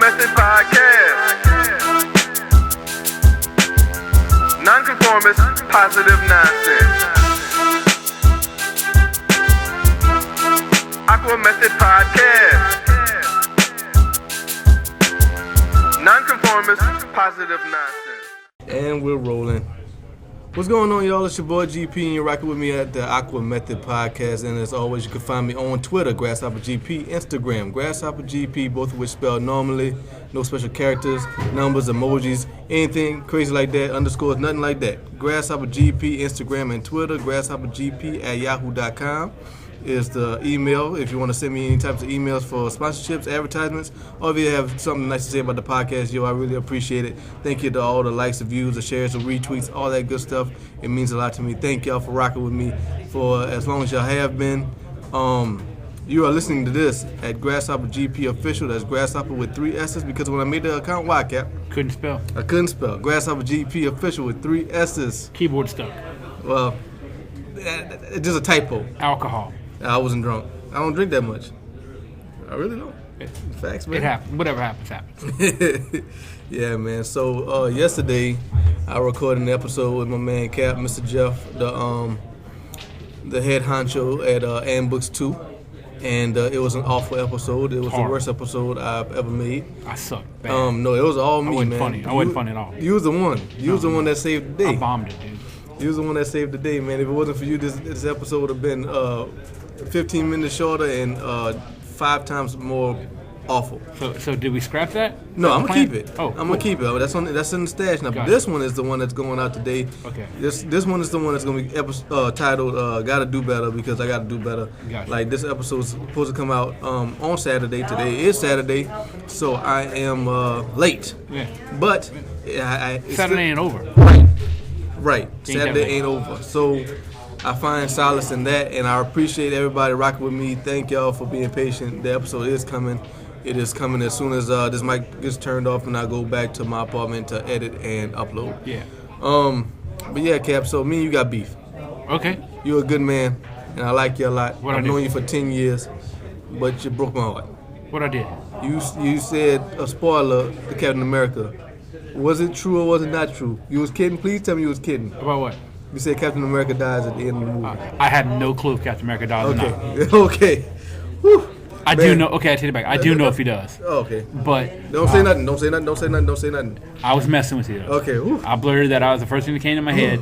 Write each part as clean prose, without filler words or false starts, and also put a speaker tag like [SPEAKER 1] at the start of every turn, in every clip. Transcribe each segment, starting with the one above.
[SPEAKER 1] AquaMethodPodcast. Nonconformist, positive nonsense. AquaMethodPodcast. Nonconformist, positive nonsense.
[SPEAKER 2] And we're rolling. What's going on, y'all? It's your boy GP, and you're rocking with me at the Aqua Method Podcast. And as always, you can find me on Twitter, GrasshopperGP, Instagram, GrasshopperGP, both of which spelled normally. No special characters, numbers, emojis, anything crazy like that, underscores, nothing like that. GrasshopperGP, Instagram, and Twitter, GrasshopperGP@yahoo.com is the email if you want to send me any types of emails for sponsorships, advertisements, or if you have something nice to say about the podcast, I really appreciate it. Thank you to all the likes, the views, the shares, the retweets, all that good stuff. It means a lot to me. Thank y'all for rocking with me for as long as y'all have been. You are listening to this at Grasshopper GP Official. That's Grasshopper with 3 S's because when I made the account, why, Cap?
[SPEAKER 3] Couldn't spell.
[SPEAKER 2] I couldn't spell. Grasshopper GP Official with 3 S's.
[SPEAKER 3] Keyboard stuck.
[SPEAKER 2] Well, it's just a typo.
[SPEAKER 3] Alcohol.
[SPEAKER 2] I wasn't drunk. I don't drink that much. I really don't. Facts, man.
[SPEAKER 3] It happens. Whatever happens, happens.
[SPEAKER 2] Yeah, man. So yesterday, I recorded an episode with my man Cap, Mr. Jeff, the head honcho at Books 2, and it was an awful episode. It was the worst episode I've ever made.
[SPEAKER 3] I suck. Bad.
[SPEAKER 2] No, it was all me,
[SPEAKER 3] I wasn't
[SPEAKER 2] man.
[SPEAKER 3] funny. I wasn't funny at all.
[SPEAKER 2] You was the one. You was the one that saved the day.
[SPEAKER 3] I bombed it, dude.
[SPEAKER 2] You was the one that saved the day, man. If it wasn't for you, this episode would have been 15 minutes shorter and 5 times more awful.
[SPEAKER 3] So did we scrap that?
[SPEAKER 2] No, I'm gonna keep it.
[SPEAKER 3] Oh,
[SPEAKER 2] I'm gonna keep it. That's in the stash now. But this one is the one that's going out today.
[SPEAKER 3] Okay.
[SPEAKER 2] This one is the one that's gonna be titled "Gotta Do Better" because I gotta do better.
[SPEAKER 3] Gotcha.
[SPEAKER 2] Like this episode's supposed to come out on Saturday. Today is Saturday, so I am late.
[SPEAKER 3] Yeah.
[SPEAKER 2] But
[SPEAKER 3] Saturday ain't over.
[SPEAKER 2] Right. Saturday ain't over. So I find solace in that, and I appreciate everybody rocking with me. Thank y'all for being patient. The episode is coming. It is coming as soon as this mic gets turned off and I go back to my apartment to edit and upload.
[SPEAKER 3] Yeah.
[SPEAKER 2] But yeah, Cap, so me and you got beef.
[SPEAKER 3] Okay.
[SPEAKER 2] You're a good man, and I like you a lot.
[SPEAKER 3] What I
[SPEAKER 2] I've
[SPEAKER 3] did?
[SPEAKER 2] known you for 10 years, but you broke my heart.
[SPEAKER 3] What I did?
[SPEAKER 2] You said, a spoiler, the Captain America. Was it true or was it not true? You was kidding? Please tell me you was kidding.
[SPEAKER 3] About what?
[SPEAKER 2] You said Captain America dies at the end of the movie.
[SPEAKER 3] I had no clue if Captain America dies or not.
[SPEAKER 2] Okay. Whew.
[SPEAKER 3] I do know. Okay, I take it back. I do know if he does.
[SPEAKER 2] Okay.
[SPEAKER 3] But
[SPEAKER 2] Don't say nothing. Don't say nothing. Don't say nothing. Don't say nothing.
[SPEAKER 3] I was messing with you. Though.
[SPEAKER 2] Okay. Whew.
[SPEAKER 3] I blurted that out. Was the first thing that came to my head,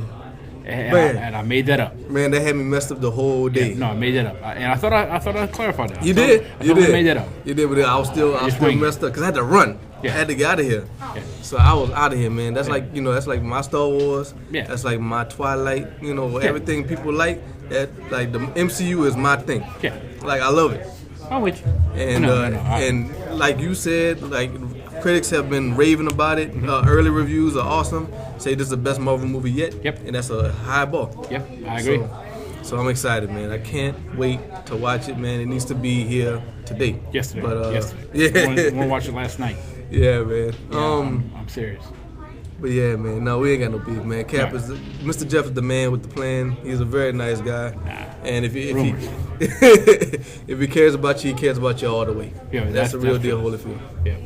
[SPEAKER 3] and I made that up.
[SPEAKER 2] Man, that had me messed up the whole day.
[SPEAKER 3] Yeah, no, I made that up, and I thought I clarified that.
[SPEAKER 2] You did.
[SPEAKER 3] I made that up.
[SPEAKER 2] You did, but I was still messed up because I had to run.
[SPEAKER 3] Yeah.
[SPEAKER 2] I had to get out of here.
[SPEAKER 3] Yeah.
[SPEAKER 2] So I was out of here, man. That's like that's like my Star Wars.
[SPEAKER 3] Yeah.
[SPEAKER 2] That's like my Twilight. Everything people like. That like the MCU is my thing.
[SPEAKER 3] Yeah.
[SPEAKER 2] Like I love it.
[SPEAKER 3] I'm with you.
[SPEAKER 2] And and like you said, like critics have been raving about it. Early reviews are awesome. Say this is the best Marvel movie yet.
[SPEAKER 3] Yep.
[SPEAKER 2] And that's a high bar.
[SPEAKER 3] Yep, I agree.
[SPEAKER 2] So I'm excited, man. I can't wait to watch it, man. It needs to be here today.
[SPEAKER 3] Yesterday.
[SPEAKER 2] But
[SPEAKER 3] yesterday.
[SPEAKER 2] yeah.
[SPEAKER 3] I want to watch it last night.
[SPEAKER 2] Yeah, man.
[SPEAKER 3] Yeah, I'm serious.
[SPEAKER 2] But yeah, man. No, we ain't got no beef, man. Cap is Mr. Jeff is the man with the plan. He's a very nice guy. And if he if he cares about you, he cares about you all the way.
[SPEAKER 3] Yeah,
[SPEAKER 2] that's the real deal, Holyfield.
[SPEAKER 3] Yeah.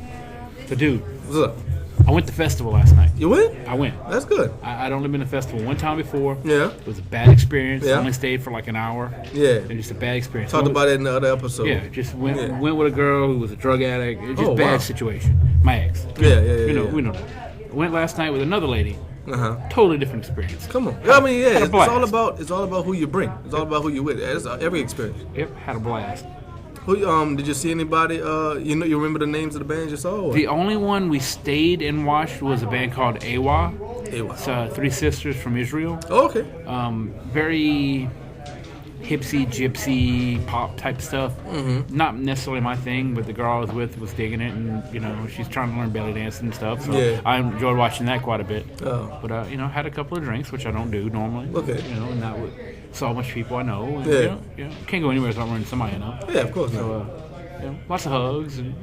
[SPEAKER 3] So, dude,
[SPEAKER 2] what's up?
[SPEAKER 3] I went to festival last night.
[SPEAKER 2] You went?
[SPEAKER 3] I went.
[SPEAKER 2] That's good.
[SPEAKER 3] I'd only been to festival one time before.
[SPEAKER 2] Yeah.
[SPEAKER 3] It was a bad experience.
[SPEAKER 2] Yeah.
[SPEAKER 3] I only stayed for like an hour.
[SPEAKER 2] Yeah.
[SPEAKER 3] It was just a bad experience.
[SPEAKER 2] Talked about it in the other episode.
[SPEAKER 3] Yeah, just went with a girl who was a drug addict. It was just bad situation. My ex.
[SPEAKER 2] Yeah.
[SPEAKER 3] We know that. Went last night with another lady. Totally different experience.
[SPEAKER 2] Come on. I mean, yeah, it's all about who you bring. It's all about who you with. It's every experience.
[SPEAKER 3] Yep, had a blast.
[SPEAKER 2] Who did you see anybody? You remember the names of the bands you saw? Or?
[SPEAKER 3] The only one we stayed and watched was a band called AWA. It's 3 sisters from Israel.
[SPEAKER 2] Oh, okay.
[SPEAKER 3] Very hipsy, gypsy, pop type stuff. Mm-hmm. Not necessarily my thing, but the girl I was with was digging it, and she's trying to learn belly dancing and stuff. So I enjoyed watching that quite a bit. Oh. But had a couple of drinks, which I don't do normally.
[SPEAKER 2] Okay.
[SPEAKER 3] And that saw a bunch of people I know. And,
[SPEAKER 2] yeah.
[SPEAKER 3] Can't go anywhere without running somebody I know.
[SPEAKER 2] Yeah, of course.
[SPEAKER 3] So lots of hugs and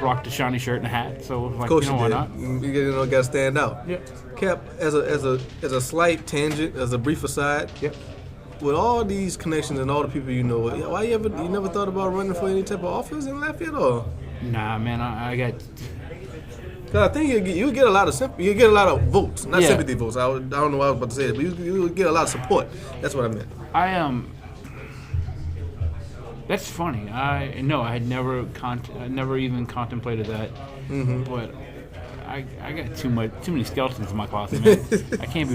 [SPEAKER 3] rocked a shiny shirt and a hat. So like, why not?
[SPEAKER 2] You got to stand out.
[SPEAKER 3] Yeah.
[SPEAKER 2] Cap, as a slight tangent, as a brief aside.
[SPEAKER 3] Yep.
[SPEAKER 2] With all these connections and all the people you know, why you never thought about running for any type of office in Lafayette or?
[SPEAKER 3] Nah, man, I got.
[SPEAKER 2] Cause I think you get a lot of sympathy. You get a lot of votes, not
[SPEAKER 3] Yeah.
[SPEAKER 2] sympathy votes. I don't know what I was about to say, but you get a lot of support. That's what I meant.
[SPEAKER 3] That's funny. I had never even contemplated that. But I got too many skeletons in my closet, man. I can't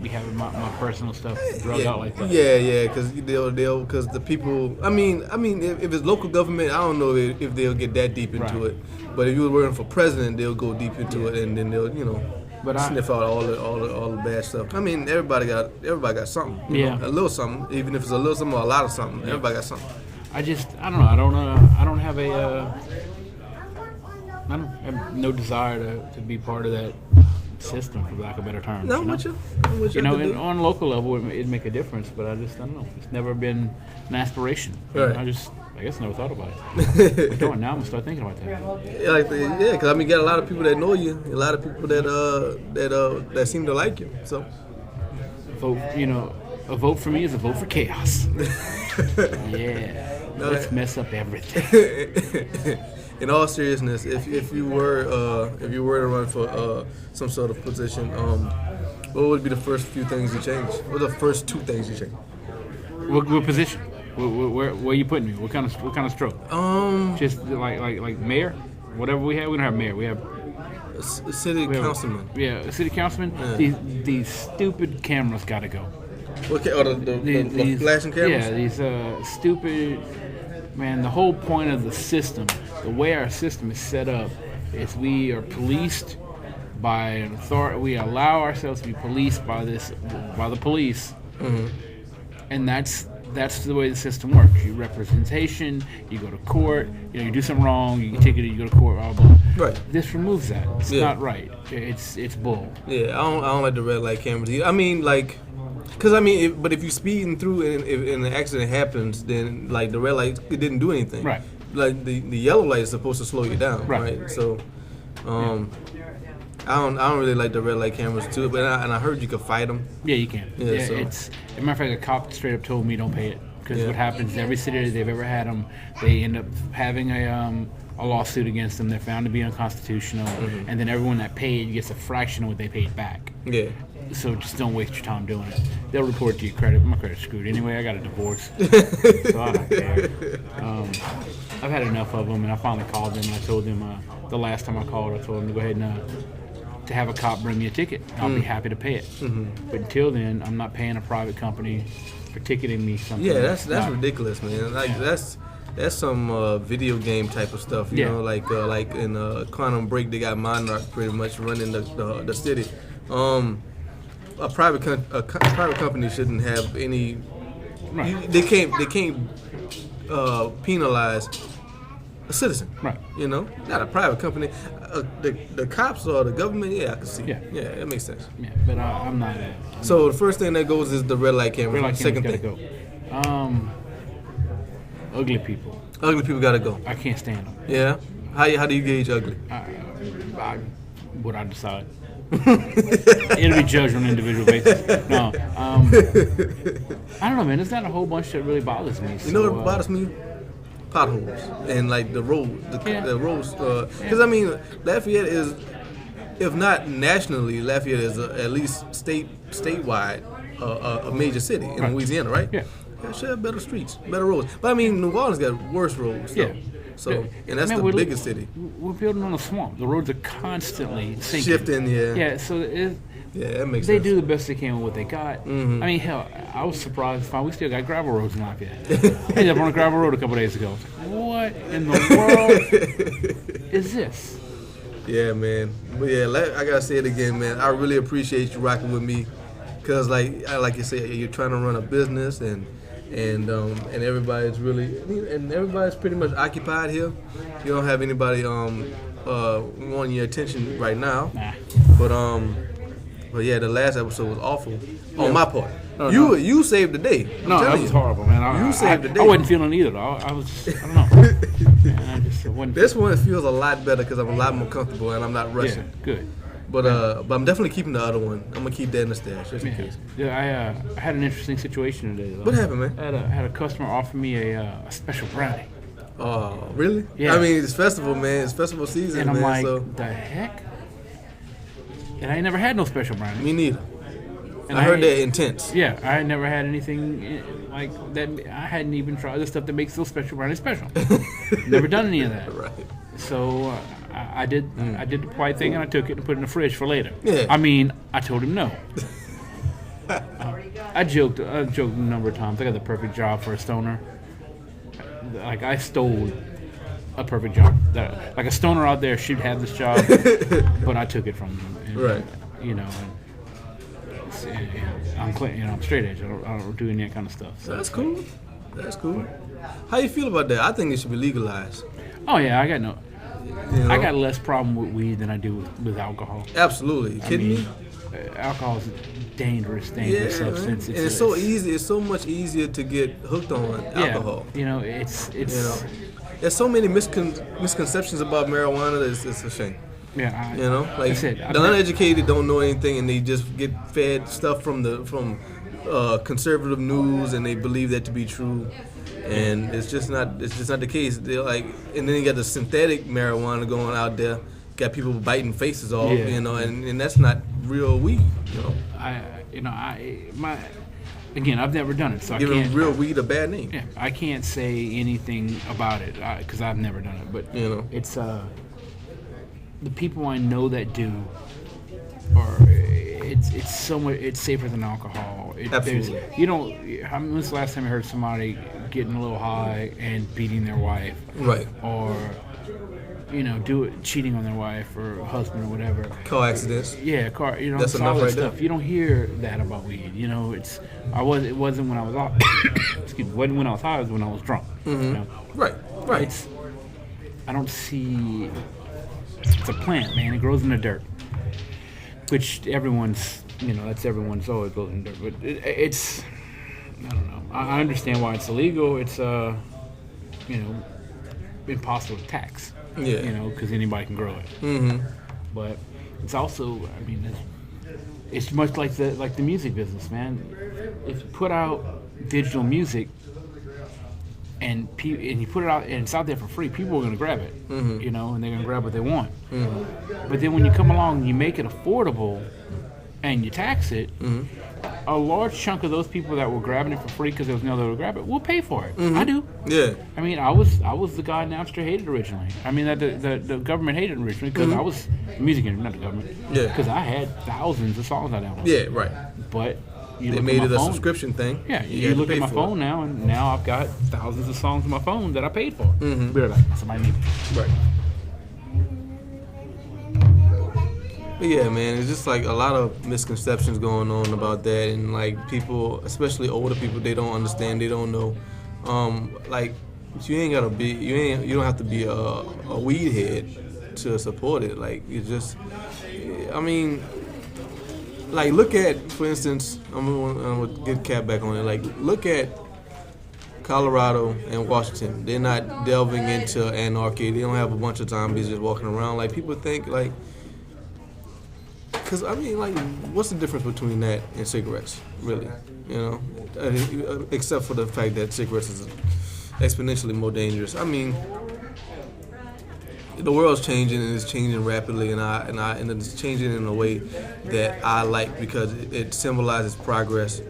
[SPEAKER 3] be having my personal stuff drug out like that.
[SPEAKER 2] Yeah, because because the people. I mean, if it's local government, I don't know if they'll get that deep into it. But if you were working for president, they'll go deep into it, and then they'll sniff out all the bad stuff. I mean, everybody got something. You know, a little something, even if it's a little something or a lot of something. Everybody got something.
[SPEAKER 3] I don't know. I don't have no desire to be part of that system, for lack of better terms.
[SPEAKER 2] No, I'm with you.
[SPEAKER 3] On a local level, it'd make a difference, but I don't know. It's never been an aspiration.
[SPEAKER 2] Right.
[SPEAKER 3] I guess never thought about it. But now I'm gonna start thinking about that.
[SPEAKER 2] Because you got a lot of people that know you, a lot of people that seem to like you. So,
[SPEAKER 3] a vote for me is a vote for chaos. Yeah, let's mess up everything.
[SPEAKER 2] In all seriousness, if you were to run for some sort of position, what would be the first few things you change? What are the first two things you change?
[SPEAKER 3] What position? Where are you putting me? What kind of stroke? Just like mayor, whatever we have. We don't have mayor. We have
[SPEAKER 2] a city councilman.
[SPEAKER 3] Yeah, a city councilman. Yeah. These stupid cameras got to go.
[SPEAKER 2] Okay, or the flashing cameras.
[SPEAKER 3] Yeah, these stupid. Man, the whole point of the system, the way our system is set up, is we are policed by an authority. We allow ourselves to be policed by the police, and that's the way the system works. You representation, you go to court. You do something wrong, you get ticketed, you go to court. Blah blah. Right. This removes that. It's not right. It's bull.
[SPEAKER 2] Yeah, I don't like the red light cameras either. I mean, but if you're speeding through and an accident happens, then like the red light, it didn't do anything.
[SPEAKER 3] Right.
[SPEAKER 2] Like the yellow light is supposed to slow you down. Right. So, I don't really like the red light cameras too. But I heard you could fight them.
[SPEAKER 3] Yeah, you can. Yeah. So. As a matter of fact, a cop straight up told me don't pay it because what happens every city they've ever had them, they end up having a lawsuit against them. They're found to be unconstitutional, and then everyone that paid gets a fraction of what they paid back. Yeah. So just don't waste your time doing it. They'll report it to your credit. My credit's screwed anyway. I got a divorce, so I don't care. I've had enough of them, and I finally called them. And I told them the last time I called, I told them to go ahead and to have a cop bring me a ticket. I'll be happy to pay it. But until then, I'm not paying a private company for ticketing me something.
[SPEAKER 2] Yeah, that's ridiculous, man. That's some video game type of stuff. You know, like in Quantum Break, they got Monarch pretty much running the city. A private company shouldn't have any. Right. They can't penalize a citizen. Right. Not a private company. The cops or the government. Yeah, I can see. Yeah, that makes sense.
[SPEAKER 3] Yeah, but I'm not.
[SPEAKER 2] So the first thing that goes is the red light camera.
[SPEAKER 3] Red light
[SPEAKER 2] Second thing.
[SPEAKER 3] Gotta go. Ugly people.
[SPEAKER 2] Ugly people gotta go.
[SPEAKER 3] I can't stand them.
[SPEAKER 2] Yeah. How do you gauge ugly?
[SPEAKER 3] What I decide. It'll be judged on an individual basis. No, I don't know, man. There's not a whole bunch that really bothers me.
[SPEAKER 2] You know what bothers me? Potholes and like the roads. The roads. Because I mean, Lafayette is, if not nationally, Lafayette is at least statewide a major city in Louisiana, right? Yeah. It should have better streets, better roads. But I mean, New Orleans got worse roads. Yeah. So, and that's the biggest city.
[SPEAKER 3] We're building on a swamp. The roads are constantly sinking.
[SPEAKER 2] Shifting, yeah.
[SPEAKER 3] Yeah, so
[SPEAKER 2] that makes sense.
[SPEAKER 3] They do the best they can with what they got. I mean, hell, I was surprised to find we still got gravel roads in Lafayette. I ended up on a gravel road a couple days ago. What in the world is this?
[SPEAKER 2] Yeah, man. But yeah, I gotta say it again, man. I really appreciate you rocking with me, cause like you say, you're trying to run a business and everybody's everybody's pretty much occupied here. You don't have anybody wanting your attention right now. Nah. But yeah, the last episode was awful on my part. You saved the day.
[SPEAKER 3] That was horrible, man. You saved the day. I wasn't feeling either, though. I don't know. Man,
[SPEAKER 2] this one feels a lot better because I'm a lot more comfortable and I'm not rushing.
[SPEAKER 3] Yeah, good.
[SPEAKER 2] But I'm definitely keeping the other one. I'm gonna keep that in the stash just in case.
[SPEAKER 3] Yeah, I had an interesting situation today, though.
[SPEAKER 2] What happened, man?
[SPEAKER 3] I had a customer offer me a special brownie.
[SPEAKER 2] Oh, really?
[SPEAKER 3] Yeah.
[SPEAKER 2] I mean, it's festival, man. It's festival season,
[SPEAKER 3] And I'm
[SPEAKER 2] man.
[SPEAKER 3] like,
[SPEAKER 2] So
[SPEAKER 3] the heck? And I ain't never had no special brownie.
[SPEAKER 2] me neither.
[SPEAKER 3] And
[SPEAKER 2] I heard that intense.
[SPEAKER 3] Yeah, I had never had anything like that. I hadn't even tried the stuff that makes those special brownies special. Never done any of that.
[SPEAKER 2] Right.
[SPEAKER 3] So I did the polite thing, and I took it and put it in the fridge for later.
[SPEAKER 2] Yeah.
[SPEAKER 3] I mean, I told him no. I joked a number of times. I got the perfect job for a stoner. Like, I stole a perfect job. Like, a stoner out there should have this job, but I took it from him. And,
[SPEAKER 2] Right.
[SPEAKER 3] You know. I'm clean. You know, I'm straight edge. I don't do any of that kind of stuff. So.
[SPEAKER 2] That's cool. That's cool. How you feel about that? I think it should be legalized.
[SPEAKER 3] Oh yeah, I got no.
[SPEAKER 2] You know?
[SPEAKER 3] I got less problem with weed than I do with alcohol.
[SPEAKER 2] Absolutely. You kidding me?
[SPEAKER 3] Alcohol is a dangerous substance.
[SPEAKER 2] And it's so easy. It's so much easier to get hooked on alcohol.
[SPEAKER 3] You know, it's
[SPEAKER 2] You know, there's so many misconceptions about marijuana that it's a shame.
[SPEAKER 3] yeah.
[SPEAKER 2] You know, like the uneducated don't know anything, and they just get fed stuff from conservative news, and they believe that to be true, and it's just not the case. They're like, and then you got the synthetic marijuana going out there, got people biting faces off, you know, and that's not real weed. You know,
[SPEAKER 3] Again, I've never done it, so
[SPEAKER 2] giving
[SPEAKER 3] I can't.
[SPEAKER 2] real weed a bad name.
[SPEAKER 3] Yeah, I can't say anything about it because I've never done it. But
[SPEAKER 2] You know.
[SPEAKER 3] it's the people I know that do, or it's so much. It's safer than alcohol.
[SPEAKER 2] Absolutely.
[SPEAKER 3] You know, when's the last time you heard somebody getting a little high and beating their wife?
[SPEAKER 2] Right.
[SPEAKER 3] Or cheating on their wife or husband or whatever.
[SPEAKER 2] Car accidents.
[SPEAKER 3] Yeah, car. You know,
[SPEAKER 2] That's
[SPEAKER 3] it's all
[SPEAKER 2] enough
[SPEAKER 3] that
[SPEAKER 2] right
[SPEAKER 3] stuff.
[SPEAKER 2] there.
[SPEAKER 3] You don't hear that about weed. You know, it wasn't when I was off. Excuse me. Wasn't when I was high. It was when I was drunk.
[SPEAKER 2] Mm-hmm.
[SPEAKER 3] You know?
[SPEAKER 2] Right.
[SPEAKER 3] I don't see. It's a plant, man. It grows in the dirt, which everyone's. You know, that's everyone's. Oh, it grows in the dirt, but it's. I don't know. I understand why it's illegal. It's impossible to tax.
[SPEAKER 2] Yeah.
[SPEAKER 3] You know, because anybody can grow it.
[SPEAKER 2] Mm-hmm.
[SPEAKER 3] But it's also, I mean, it's much like the music business, man. If you put out digital music and you put it out and it's out there for free, people are going to grab it, you know, and they're going to grab what they want. Mm-hmm. But then when you come along and you make it affordable and you tax it, a large chunk of those people that were grabbing it for free because there was no other way to grab it will pay for it. I do.
[SPEAKER 2] Yeah.
[SPEAKER 3] I mean, I was the guy Napster hated originally. I mean, that the government hated originally because I was the music industry, not the government.
[SPEAKER 2] Yeah.
[SPEAKER 3] Because I had thousands of songs I downloaded.
[SPEAKER 2] Yeah. Right.
[SPEAKER 3] But you
[SPEAKER 2] They
[SPEAKER 3] look
[SPEAKER 2] made
[SPEAKER 3] at
[SPEAKER 2] it
[SPEAKER 3] my
[SPEAKER 2] a
[SPEAKER 3] phone,
[SPEAKER 2] subscription thing.
[SPEAKER 3] Yeah. You
[SPEAKER 2] had to
[SPEAKER 3] look
[SPEAKER 2] pay
[SPEAKER 3] at my
[SPEAKER 2] for
[SPEAKER 3] phone now, and now I've got thousands of songs on my phone that I paid for.
[SPEAKER 2] Mm-hmm.
[SPEAKER 3] Be right back. Somebody need me.
[SPEAKER 2] Right. But yeah, man, it's just like a lot of misconceptions going on about that, and like people, especially older people, they don't understand, they don't know. Like you ain't gotta be, you don't have to be a weed head to support it. Like you just, I mean, like look at, for instance, I'm gonna get Cap back on it. Like look at Colorado and Washington. They're not delving into anarchy. They don't have a bunch of zombies just walking around. Like people think like. Because, I mean, like, what's the difference between that and cigarettes, really? You know? Except for the fact that cigarettes is exponentially more dangerous. I mean, the world's changing, and it's changing rapidly, and it's changing in a way that I like because it symbolizes progress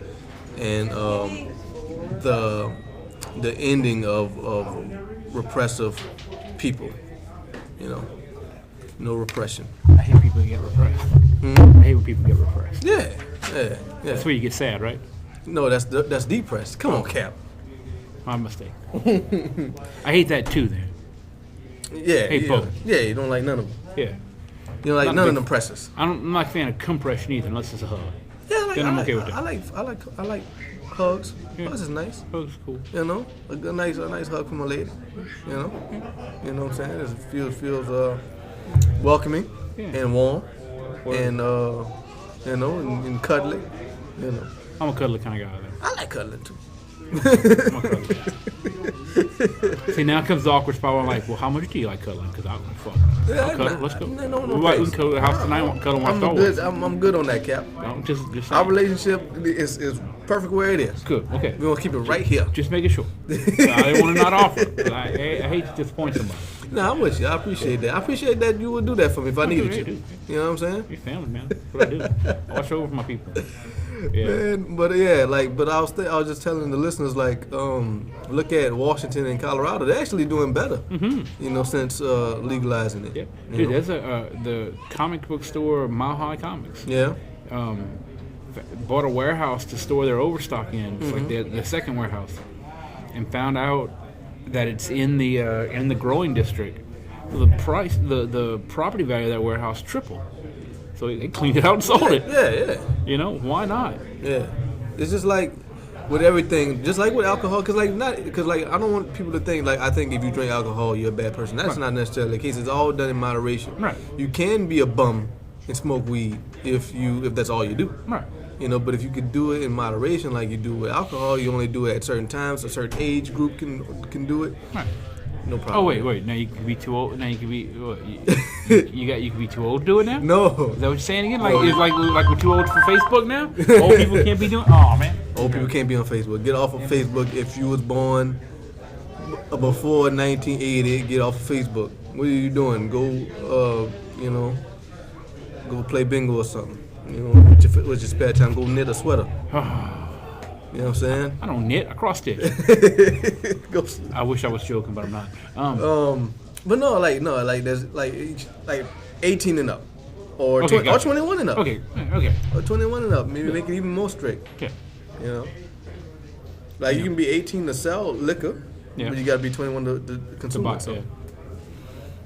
[SPEAKER 2] and the ending of repressive people, you know? No repression.
[SPEAKER 3] I hate people who get repressed. I hate when people get repressed.
[SPEAKER 2] Yeah.
[SPEAKER 3] That's where you get sad, right?
[SPEAKER 2] No, that's depressed. Come on, Cap.
[SPEAKER 3] My mistake. I hate that too, then.
[SPEAKER 2] Yeah.
[SPEAKER 3] Hate both.
[SPEAKER 2] Yeah, you don't like none of them.
[SPEAKER 3] Yeah.
[SPEAKER 2] You don't like
[SPEAKER 3] Not
[SPEAKER 2] none
[SPEAKER 3] big-
[SPEAKER 2] of them presses.
[SPEAKER 3] I'm not a fan of compression either, unless it's a hug.
[SPEAKER 2] Yeah,
[SPEAKER 3] Then I'm okay with that.
[SPEAKER 2] I like hugs.
[SPEAKER 3] Yeah.
[SPEAKER 2] Hugs is nice.
[SPEAKER 3] Hug's cool.
[SPEAKER 2] You know, a nice hug from a lady. You know what I'm saying? It feels welcoming and warm and and cuddly. You know,
[SPEAKER 3] I'm a cuddly kind of guy, though.
[SPEAKER 2] I like cuddling too.
[SPEAKER 3] I'm a cuddly. See, now comes the awkward spot where I'm like, well, how much do you like cuddling? Because I'll fuck. I'll cuddle. Let's go.
[SPEAKER 2] No,
[SPEAKER 3] We can cuddle the house tonight. Cuddle my Star Wars.
[SPEAKER 2] I'm good on that, Cap.
[SPEAKER 3] Just
[SPEAKER 2] Our
[SPEAKER 3] saying.
[SPEAKER 2] relationship is perfect where it is.
[SPEAKER 3] Good. Okay.
[SPEAKER 2] We're gonna keep it right here.
[SPEAKER 3] Just making sure. I didn't want to not offer. I hate to disappoint somebody.
[SPEAKER 2] No, I'm with you. I appreciate that. I appreciate that you would do that for me if I needed you. You know what I'm saying?
[SPEAKER 3] You're family, man. That's what I do. Watch over my people. Yeah.
[SPEAKER 2] Man, but I was just telling the listeners, like, look at Washington and Colorado. They're actually doing better. Mm-hmm. You know, since legalizing it.
[SPEAKER 3] Yeah. Dude, there's the comic book store Mile High Comics.
[SPEAKER 2] Yeah.
[SPEAKER 3] Bought a warehouse to store their overstock in. It's like the second warehouse, and found out that it's in the growing district. The price, the property value of that warehouse tripled. So they cleaned it out and sold it.
[SPEAKER 2] Yeah.
[SPEAKER 3] You know, why not?
[SPEAKER 2] Yeah. It's just like with everything, just like with alcohol, because I don't want people to think like I think if you drink alcohol you're a bad person. That's not necessarily the case. It's all done in moderation.
[SPEAKER 3] Right.
[SPEAKER 2] You can be a bum and smoke weed if that's all you do.
[SPEAKER 3] Right.
[SPEAKER 2] You know, but if you could do it in moderation like you do with alcohol, you only do it at certain times. A certain age group can do it.
[SPEAKER 3] Right.
[SPEAKER 2] No problem.
[SPEAKER 3] Oh wait. Now you can be too old. Now you can be. You can be too old to do it now.
[SPEAKER 2] No.
[SPEAKER 3] Is that what you're saying again? Like it's like we're too old for Facebook now. Old people can't be doing. Oh man.
[SPEAKER 2] Old people can't be on Facebook. Get off of Facebook if you was born before 1980. Get off of Facebook. What are you doing? Go, go play bingo or something. You know, with your spare time, go knit a sweater. You know what I'm saying?
[SPEAKER 3] I don't knit. I cross stitch. I wish I was joking, but I'm not.
[SPEAKER 2] But like there's like 18 and up, or
[SPEAKER 3] Okay,
[SPEAKER 2] or 21 and up.
[SPEAKER 3] Okay.
[SPEAKER 2] Or 21 and up. Maybe make it even more strict.
[SPEAKER 3] Okay.
[SPEAKER 2] You know, like you can be 18 to sell liquor,
[SPEAKER 3] Yeah.
[SPEAKER 2] but you gotta be 21 to consume it. So.
[SPEAKER 3] Yeah.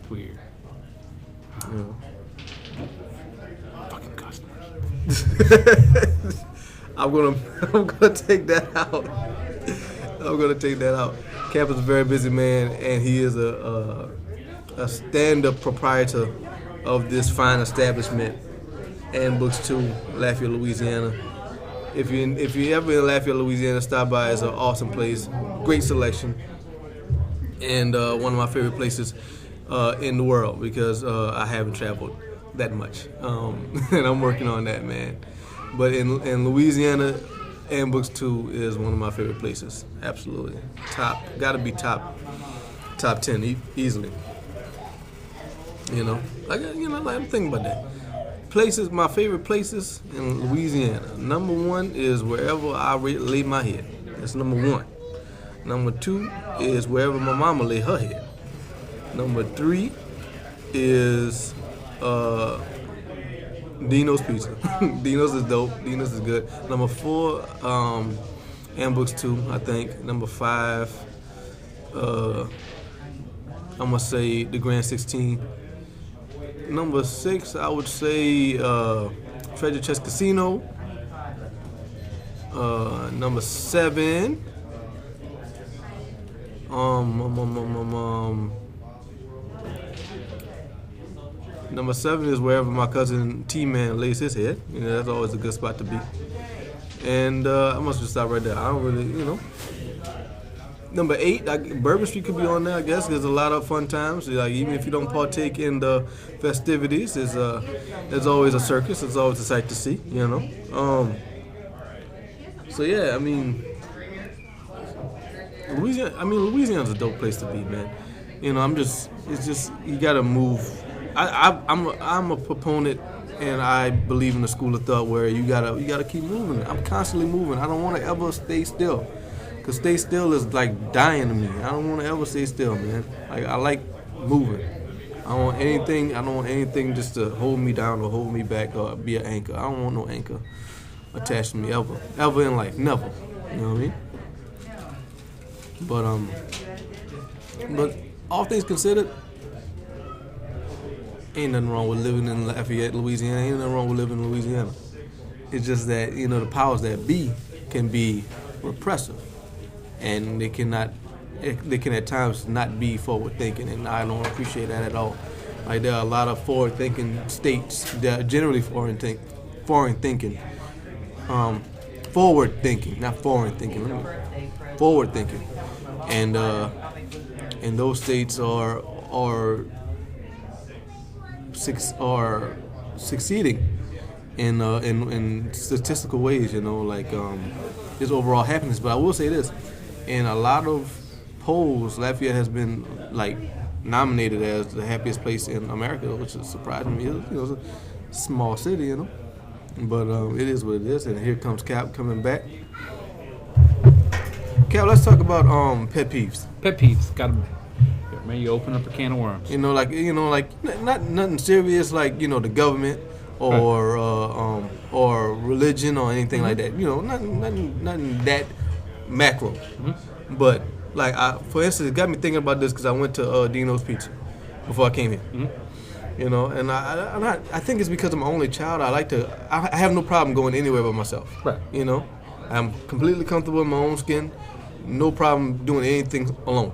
[SPEAKER 3] It's weird.
[SPEAKER 2] Yeah.
[SPEAKER 3] Fucking customers.
[SPEAKER 2] I'm gonna take that out. I'm gonna take that out. Cap is a very busy man, and he is a stand-up proprietor of this fine establishment, and Books 2, Lafayette, Louisiana. If you ever in Lafayette, Louisiana, stop by. It's an awesome place, great selection, and one of my favorite places in the world because I haven't traveled that much, and I'm working on that, man. But in Louisiana, Books 2 is one of my favorite places. Absolutely, gotta be top 10 easily. You know, I'm thinking about that. Places, my favorite places in Louisiana. Number 1 is wherever I lay my head. That's number 1. Number 2 is wherever my mama lay her head. Number 3 is Dino's Pizza. Dino's is dope. Dino's is good. Number 4, Books 2, I think. Number 5, I'm gonna say the Grand 16. Number 6, I would say Treasure Chest Casino. Number 7, Number 7 is wherever my cousin T-Man lays his head. You know, that's always a good spot to be. And I must just stop right there. I don't really, Number 8, Bourbon Street could be on there, I guess. There's a lot of fun times. Like, even if you don't partake in the festivities, there's always a circus. There's always a sight to see, you know. So, yeah, I mean, Louisiana's a dope place to be, man. You know, it's just, you got to move. I'm a proponent, and I believe in the school of thought where you gotta keep moving. I'm constantly moving. I don't want to ever stay still, cause stay still is like dying to me. I don't want to ever stay still, man. Like I like moving. I don't want anything just to hold me down or hold me back or be an anchor. I don't want no anchor attached to me ever in life, never. You know what I mean? But all things considered, ain't nothing wrong with living in Lafayette, Louisiana. Ain't nothing wrong with living in Louisiana. It's just that, the powers that be can be repressive. And they can at times not be forward thinking, and I don't appreciate that at all. Like there are a lot of forward thinking states that are generally forward thinking. Forward thinking, not foreign thinking. Forward thinking. And those states are succeeding in statistical ways, like just overall happiness. But I will say this: in a lot of polls, Lafayette has been like nominated as the happiest place in America, which is surprising me. It's a small city, but it is what it is. And here comes Cap coming back. Cap, let's talk about pet peeves.
[SPEAKER 3] Pet peeves. Man, you open up a can of worms.
[SPEAKER 2] Not nothing serious like the government or religion or anything like that. Nothing that macro. Mm-hmm. But like, for instance, it got me thinking about this because I went to Dino's Pizza before I came here. Mm-hmm. And I think it's because I'm my only child. I have no problem going anywhere by myself.
[SPEAKER 3] Right.
[SPEAKER 2] I'm completely comfortable in my own skin. No problem doing anything alone.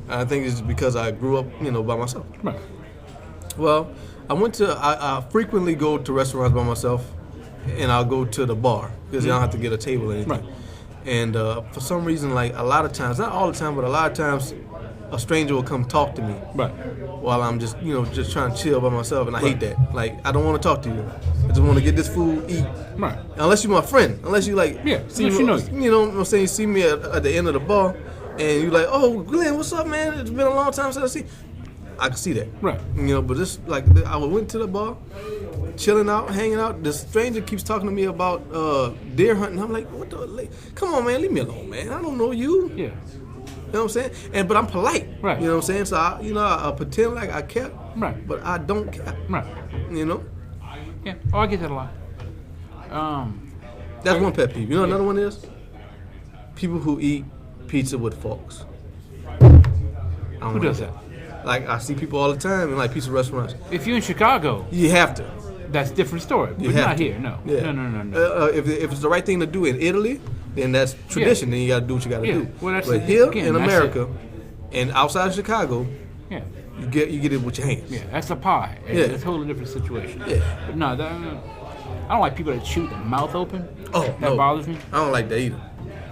[SPEAKER 2] I think it's because I grew up, by myself.
[SPEAKER 3] Right.
[SPEAKER 2] Well, I frequently go to restaurants by myself, and I'll go to the bar because I don't have to get a table or anything.
[SPEAKER 3] Right.
[SPEAKER 2] And for some reason, like a lot of times, not all the time, but a lot of times, a stranger will come talk to me.
[SPEAKER 3] Right.
[SPEAKER 2] While I'm just, just trying to chill by myself, and I hate that. Like, I don't want to talk to you. I just want to get this food, eat.
[SPEAKER 3] Right.
[SPEAKER 2] Unless you're my friend. Unless you like,
[SPEAKER 3] see me,
[SPEAKER 2] you know what I'm saying? You see me at the end of the bar, and you're like, oh, Glenn, what's up, man? It's been a long time since I see. I can see that.
[SPEAKER 3] Right.
[SPEAKER 2] But this, like, I went to the bar, chilling out, hanging out. This stranger keeps talking to me about deer hunting. I'm like, what the? Come on, man, leave me alone, man. I don't know you.
[SPEAKER 3] Yeah.
[SPEAKER 2] You know what I'm saying? But I'm polite.
[SPEAKER 3] Right.
[SPEAKER 2] You know what I'm saying? So I pretend like I care.
[SPEAKER 3] Right.
[SPEAKER 2] But I don't care.
[SPEAKER 3] Right. Yeah. Oh, I get that a lot.
[SPEAKER 2] That's one pet peeve. You know what another one is? People who eat pizza with forks.
[SPEAKER 3] Who does that?
[SPEAKER 2] Like, I see people all the time in like pizza restaurants.
[SPEAKER 3] If you're in Chicago,
[SPEAKER 2] you have to.
[SPEAKER 3] That's a different story. But
[SPEAKER 2] You have
[SPEAKER 3] not
[SPEAKER 2] to.
[SPEAKER 3] here. No.
[SPEAKER 2] Yeah.
[SPEAKER 3] No.
[SPEAKER 2] If it's the right thing to do in Italy, then that's tradition. Then you got to do what you got to do.
[SPEAKER 3] Well, that's
[SPEAKER 2] but here in America, and outside of Chicago,
[SPEAKER 3] yeah,
[SPEAKER 2] you get it with your hands.
[SPEAKER 3] Yeah, that's a pie. It's a totally different situation.
[SPEAKER 2] Yeah.
[SPEAKER 3] But no, I don't like people that chew their mouth open.
[SPEAKER 2] Oh,
[SPEAKER 3] that bothers me.
[SPEAKER 2] I don't like that either.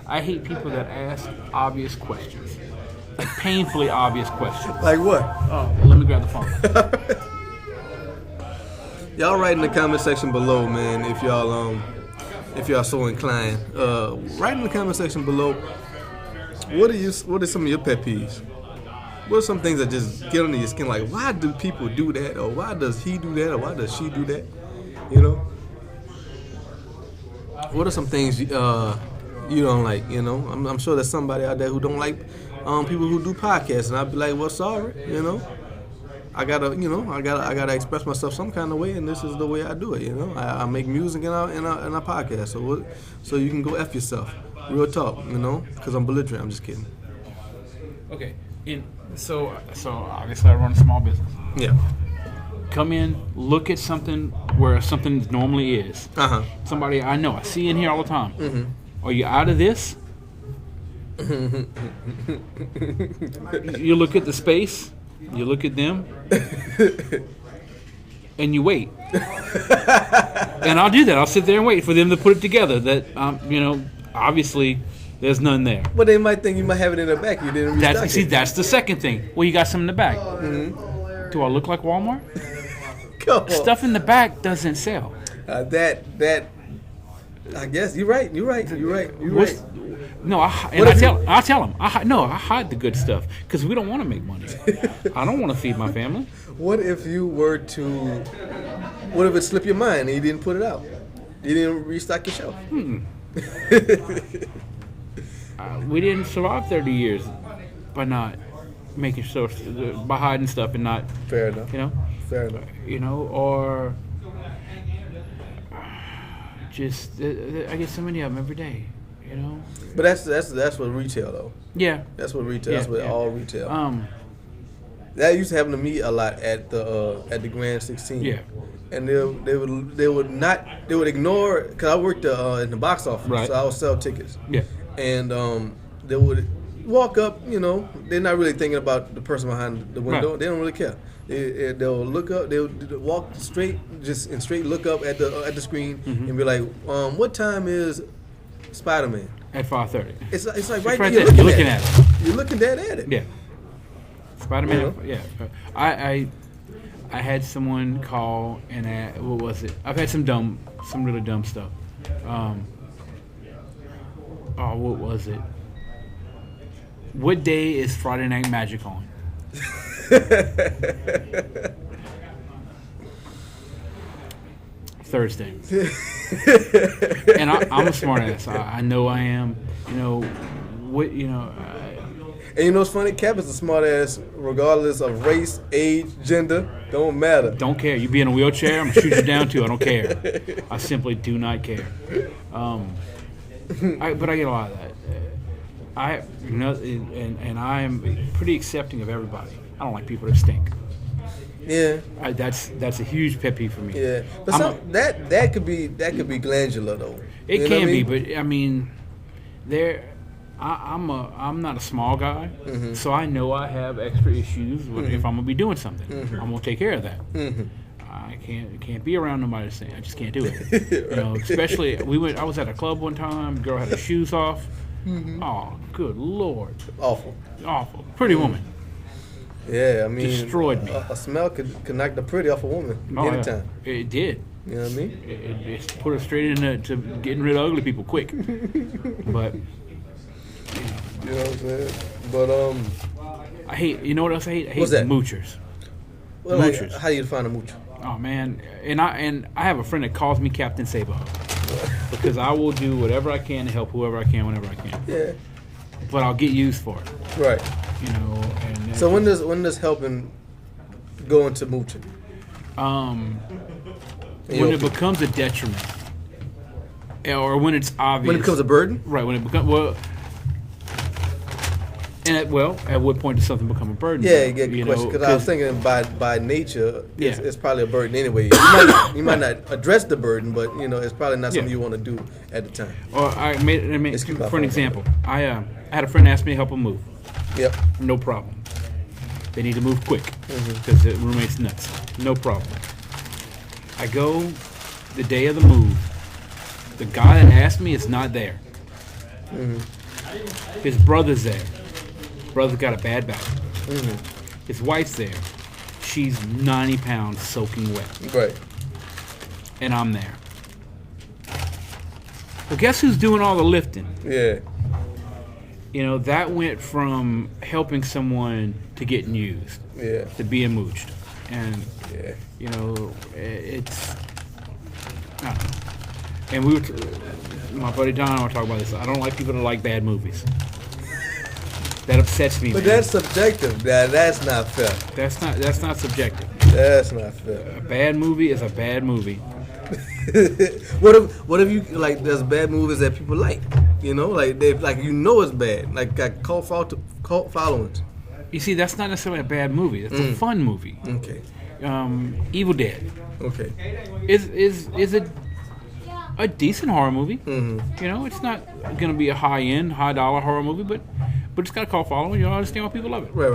[SPEAKER 3] I hate people that ask obvious questions, like painfully obvious questions.
[SPEAKER 2] Like what?
[SPEAKER 3] Oh, let me grab the phone.
[SPEAKER 2] Y'all write in the comment section below, man, if y'all so inclined. Write in the comment section below. What are some of your pet peeves? What are some things that just get under your skin? Like, why do people do that? Or why does he do that? Or why does she do that? What are some things you don't like? I'm sure there's somebody out there who don't like people who do podcasts, and I'd be like, well, sorry, I gotta express myself some kind of way, and this is the way I do it. I make music in a podcast, so you can go F yourself. Real talk, because I'm belligerent. I'm just kidding.
[SPEAKER 3] Okay, so obviously I run a small business.
[SPEAKER 2] Yeah.
[SPEAKER 3] Come in, look at something where something normally is. Somebody I know, I see in here all the time. Mm-hmm. Are you out of this? You look at the space, you look at them, and you wait. And I'll do that. I'll sit there and wait for them to put it together. That obviously there's none there.
[SPEAKER 2] But they might think you might have it in the back. You didn't restock it.
[SPEAKER 3] That's the second thing. Well, you got some in the back. Mm-hmm. Do I look like Walmart?
[SPEAKER 2] Come on.
[SPEAKER 3] Stuff in the back doesn't sell.
[SPEAKER 2] That I guess you're right.
[SPEAKER 3] No, I tell them. I hide the good stuff because we don't want to make money. I don't want to feed my family.
[SPEAKER 2] What if it slipped your mind and you didn't put it out? You didn't restock your shelf.
[SPEAKER 3] We didn't survive 30 years by not making sure, by hiding stuff and not.
[SPEAKER 2] Fair enough. Fair enough.
[SPEAKER 3] Or just I get so many of them every day.
[SPEAKER 2] But that's what retail though.
[SPEAKER 3] Yeah.
[SPEAKER 2] That's what retail. That's what all retail. That used to happen to me a lot at the Grand 16.
[SPEAKER 3] Yeah.
[SPEAKER 2] And they would ignore, because I worked in the box office,
[SPEAKER 3] right.
[SPEAKER 2] So I would sell tickets.
[SPEAKER 3] Yeah.
[SPEAKER 2] And they would walk up, they're not really thinking about the person behind the window. Right. They don't really care. They'll look up. They'll walk straight look up at the screen, mm-hmm. and be like, "What time is Spider-Man?"
[SPEAKER 3] At 5:30.
[SPEAKER 2] It's like right
[SPEAKER 3] there.
[SPEAKER 2] You're looking at it. You're looking dead at it.
[SPEAKER 3] Yeah. Spider-Man. Yeah. I had someone call and what was it? I've had some really dumb stuff. what was it? What day is Friday Night Magic on? Thursday. And I'm a smart ass. I know I am. You know what? You know.
[SPEAKER 2] And you know what's funny? Cap is a smart ass regardless of race, age, gender. Don't matter.
[SPEAKER 3] Don't care. You be in a wheelchair, I'm gonna shoot you down too. I don't care. I simply do not care. But I get a lot of that. And I am pretty accepting of everybody. I don't like people that stink.
[SPEAKER 2] Yeah.
[SPEAKER 3] That's a huge pet peeve for me.
[SPEAKER 2] Yeah. But that could be glandular though.
[SPEAKER 3] It can be, but I mean, I'm not a small guy, so I know I have extra issues if I'm gonna be doing something. I'm gonna take care of that. I can't be around nobody saying I just can't do it. You know, especially I was at a club one time. Girl had her shoes off. Oh, good Lord!
[SPEAKER 2] Awful.
[SPEAKER 3] Pretty woman.
[SPEAKER 2] Yeah, I mean,
[SPEAKER 3] destroyed me.
[SPEAKER 2] A smell could knock the pretty off a woman anytime.
[SPEAKER 3] Yeah. It did.
[SPEAKER 2] You know what I mean?
[SPEAKER 3] It put her straight into getting rid of ugly people quick. But
[SPEAKER 2] you know what I'm saying? But
[SPEAKER 3] I hate. You know what else I hate? I hate
[SPEAKER 2] what's that?
[SPEAKER 3] moochers.
[SPEAKER 2] Well,
[SPEAKER 3] moochers.
[SPEAKER 2] Like, how do you define a moocher?
[SPEAKER 3] Oh man, and I have a friend that calls me Captain Sabo because I will do whatever I can to help whoever I can whenever I can.
[SPEAKER 2] Yeah.
[SPEAKER 3] But I'll get used for it.
[SPEAKER 2] Right.
[SPEAKER 3] You know. And
[SPEAKER 2] so when does helping go into mooching?
[SPEAKER 3] When it becomes a detriment, or when it's obvious.
[SPEAKER 2] When it becomes a burden.
[SPEAKER 3] Right. When it becomes at what point does something become a burden?
[SPEAKER 2] Yeah, you get the question. Because I was thinking by nature, it's probably a burden anyway. You might not address the burden, but you know it's probably not something you want to do at the time.
[SPEAKER 3] Or for an example, I had a friend ask me to help him move.
[SPEAKER 2] Yep.
[SPEAKER 3] No problem. They need to move quick because the roommate's nuts. No problem. I go the day of the move. The guy that asked me is not there. His brother's there. Brother's got a bad back. His wife's there. She's 90 pounds soaking wet.
[SPEAKER 2] Right.
[SPEAKER 3] And I'm there. Well, guess who's doing all the lifting?
[SPEAKER 2] Yeah.
[SPEAKER 3] You know, that went from helping someone to getting used.
[SPEAKER 2] Yeah.
[SPEAKER 3] To being mooched. And, you know, it's... I don't know. And my buddy Don and I were talking about this. I don't like people that like bad movies. That upsets me.
[SPEAKER 2] But
[SPEAKER 3] man.
[SPEAKER 2] that's subjective. That's not fair.
[SPEAKER 3] That's not subjective.
[SPEAKER 2] That's not fair.
[SPEAKER 3] A bad movie is a bad movie.
[SPEAKER 2] What if you like? There's bad movies that people like. You know, like it's bad. Like cult followings.
[SPEAKER 3] You see, that's not necessarily a bad movie. It's a fun movie.
[SPEAKER 2] Okay.
[SPEAKER 3] Evil Dead.
[SPEAKER 2] Okay.
[SPEAKER 3] Is a decent horror movie. You know, it's not going to be a high dollar horror movie, but it's got a cult following. You understand why people love it.
[SPEAKER 2] Right.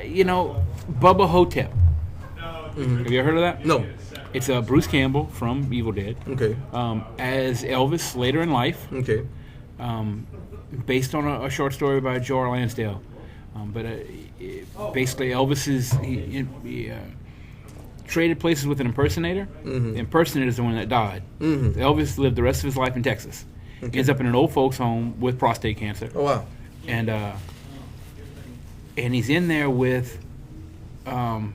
[SPEAKER 3] You know, Bubba Hotep. Have you ever heard of that?
[SPEAKER 2] No.
[SPEAKER 3] It's Bruce Campbell from Evil Dead.
[SPEAKER 2] Okay.
[SPEAKER 3] As Elvis later in life.
[SPEAKER 2] Okay.
[SPEAKER 3] Based on a short story by Joe R. Lansdale. But basically, Elvis he traded places with an impersonator. The impersonator is the one that died. Elvis lived the rest of his life in Texas. Okay. Ends up in an old folks' home with prostate cancer.
[SPEAKER 2] Oh wow!
[SPEAKER 3] And he's in there with John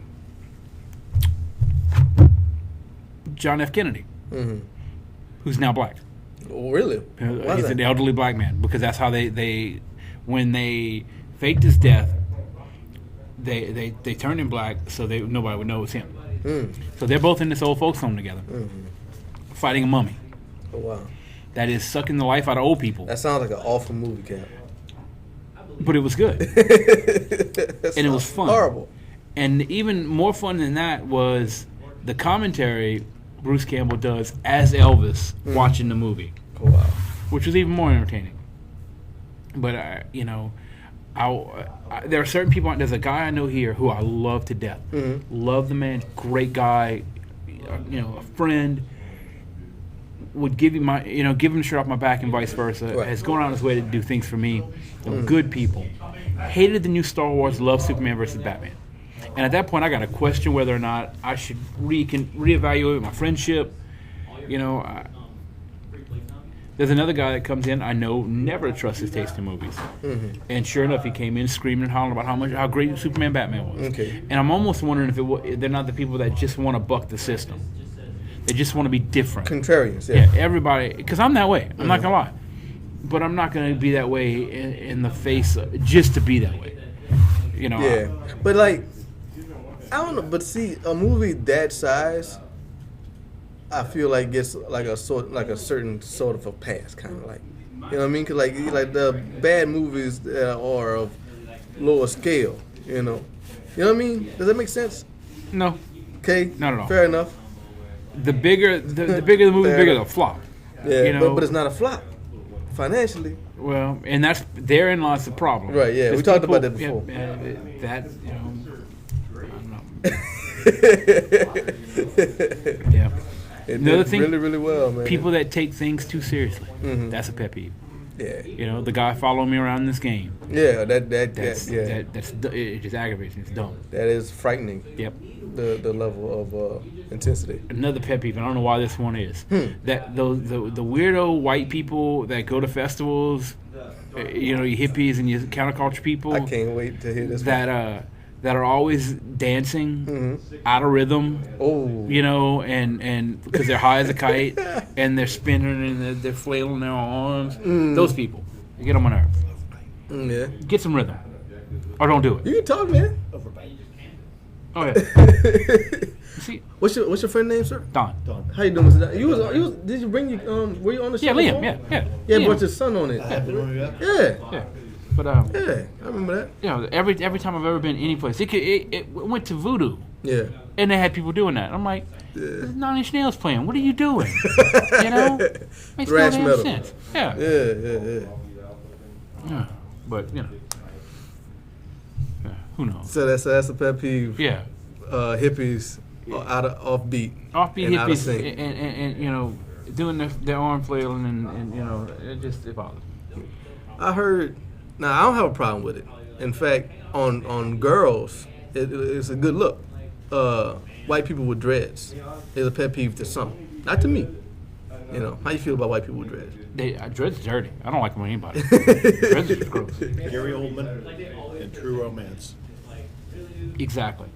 [SPEAKER 3] F. Kennedy, who's now black.
[SPEAKER 2] Oh really?
[SPEAKER 3] He's an elderly black man because that's how they when they faked his death. They turned him black so nobody would know it was him. So they're both in this old folks home together, fighting a mummy.
[SPEAKER 2] Oh wow!
[SPEAKER 3] That is sucking the life out of old people.
[SPEAKER 2] That sounds like an awful movie, Cap.
[SPEAKER 3] But it was good, and it was fun.
[SPEAKER 2] Horrible.
[SPEAKER 3] And even more fun than that was the commentary Bruce Campbell does as Elvis watching the movie.
[SPEAKER 2] Oh wow!
[SPEAKER 3] Which was even more entertaining. But you know. There are certain people. There's a guy I know here who I love to death. Love the man, great guy. You know, a friend. Would give you give him the shirt off my back and vice versa.
[SPEAKER 2] Right.
[SPEAKER 3] Has gone on his way to do things for me. Good people. Hated the new Star Wars. Loved Superman versus Batman. And at that point, I got to question whether or not I should reevaluate my friendship. There's another guy that comes in, I know, never to trust his taste in movies. Mm-hmm. And sure enough, he came in screaming and hollering about how great Superman Batman was.
[SPEAKER 2] Okay.
[SPEAKER 3] And I'm almost wondering if they're not the people that just want to buck the system. They just want to be different.
[SPEAKER 2] Contrarians,
[SPEAKER 3] yeah. Everybody, because I'm that way. I'm not going to lie. But I'm not going to be that way in the face just to be that way.
[SPEAKER 2] Yeah. But, like, I don't know. But, see, a movie that size, I feel like gets like a certain sort of a pass, kind of like, you know what I mean? Cause like the bad movies that are of lower scale, you know what I mean? Does that make sense?
[SPEAKER 3] No.
[SPEAKER 2] Okay.
[SPEAKER 3] Not at all.
[SPEAKER 2] Fair enough.
[SPEAKER 3] The bigger the movie, the bigger the flop.
[SPEAKER 2] Yeah, but it's not a flop financially.
[SPEAKER 3] Well, and therein lies the problem.
[SPEAKER 2] Right. Yeah, we talked about that before.
[SPEAKER 3] Yeah.
[SPEAKER 2] It
[SPEAKER 3] Another
[SPEAKER 2] did
[SPEAKER 3] thing,
[SPEAKER 2] really, really well, man.
[SPEAKER 3] People that take things too seriously.
[SPEAKER 2] Mm-hmm.
[SPEAKER 3] That's a pet peeve.
[SPEAKER 2] Yeah.
[SPEAKER 3] The guy following me around in this game.
[SPEAKER 2] Yeah, it
[SPEAKER 3] just aggravates me. It's dumb.
[SPEAKER 2] That is frightening.
[SPEAKER 3] Yep.
[SPEAKER 2] The level of intensity.
[SPEAKER 3] Another pet peeve, and I don't know why this one is. That the weirdo white people that go to festivals, you hippies and you counterculture people.
[SPEAKER 2] I can't wait to hear this.
[SPEAKER 3] That are always dancing out of rhythm.
[SPEAKER 2] Oh.
[SPEAKER 3] And because they're high as a kite and they're spinning and they're flailing their arms. Those people, you get on my nerves.
[SPEAKER 2] Yeah.
[SPEAKER 3] Get some rhythm, or don't do it.
[SPEAKER 2] You can talk, man.
[SPEAKER 3] Oh yeah. See,
[SPEAKER 2] what's your friend name, sir?
[SPEAKER 3] Don.
[SPEAKER 2] How you doing, Mr. Don? You was did you bring your were you on the show?
[SPEAKER 3] Yeah, Liam.
[SPEAKER 2] Yeah,
[SPEAKER 3] Liam.
[SPEAKER 2] brought your son on it. Yeah.
[SPEAKER 3] But
[SPEAKER 2] yeah, I remember that.
[SPEAKER 3] Every time I've ever been any place, it went to Voodoo.
[SPEAKER 2] Yeah.
[SPEAKER 3] And they had people doing that. I'm like, there's 9 Inch Nails playing. What are you doing? Makes no damn sense. Yeah. Yeah. But who knows?
[SPEAKER 2] So that's a pet peeve.
[SPEAKER 3] Yeah.
[SPEAKER 2] Hippies out of offbeat.
[SPEAKER 3] Offbeat hippies and doing their arm flailing and it bothers me.
[SPEAKER 2] I heard. Now I don't have a problem with it. In fact, on girls, it's a good look. White people with dreads is a pet peeve to some, not to me. How you feel about white people with dreads?
[SPEAKER 3] Dreads are dirty. I don't like them with anybody. Dreads are just gross.
[SPEAKER 4] Gary Oldman and True Romance.
[SPEAKER 3] Exactly.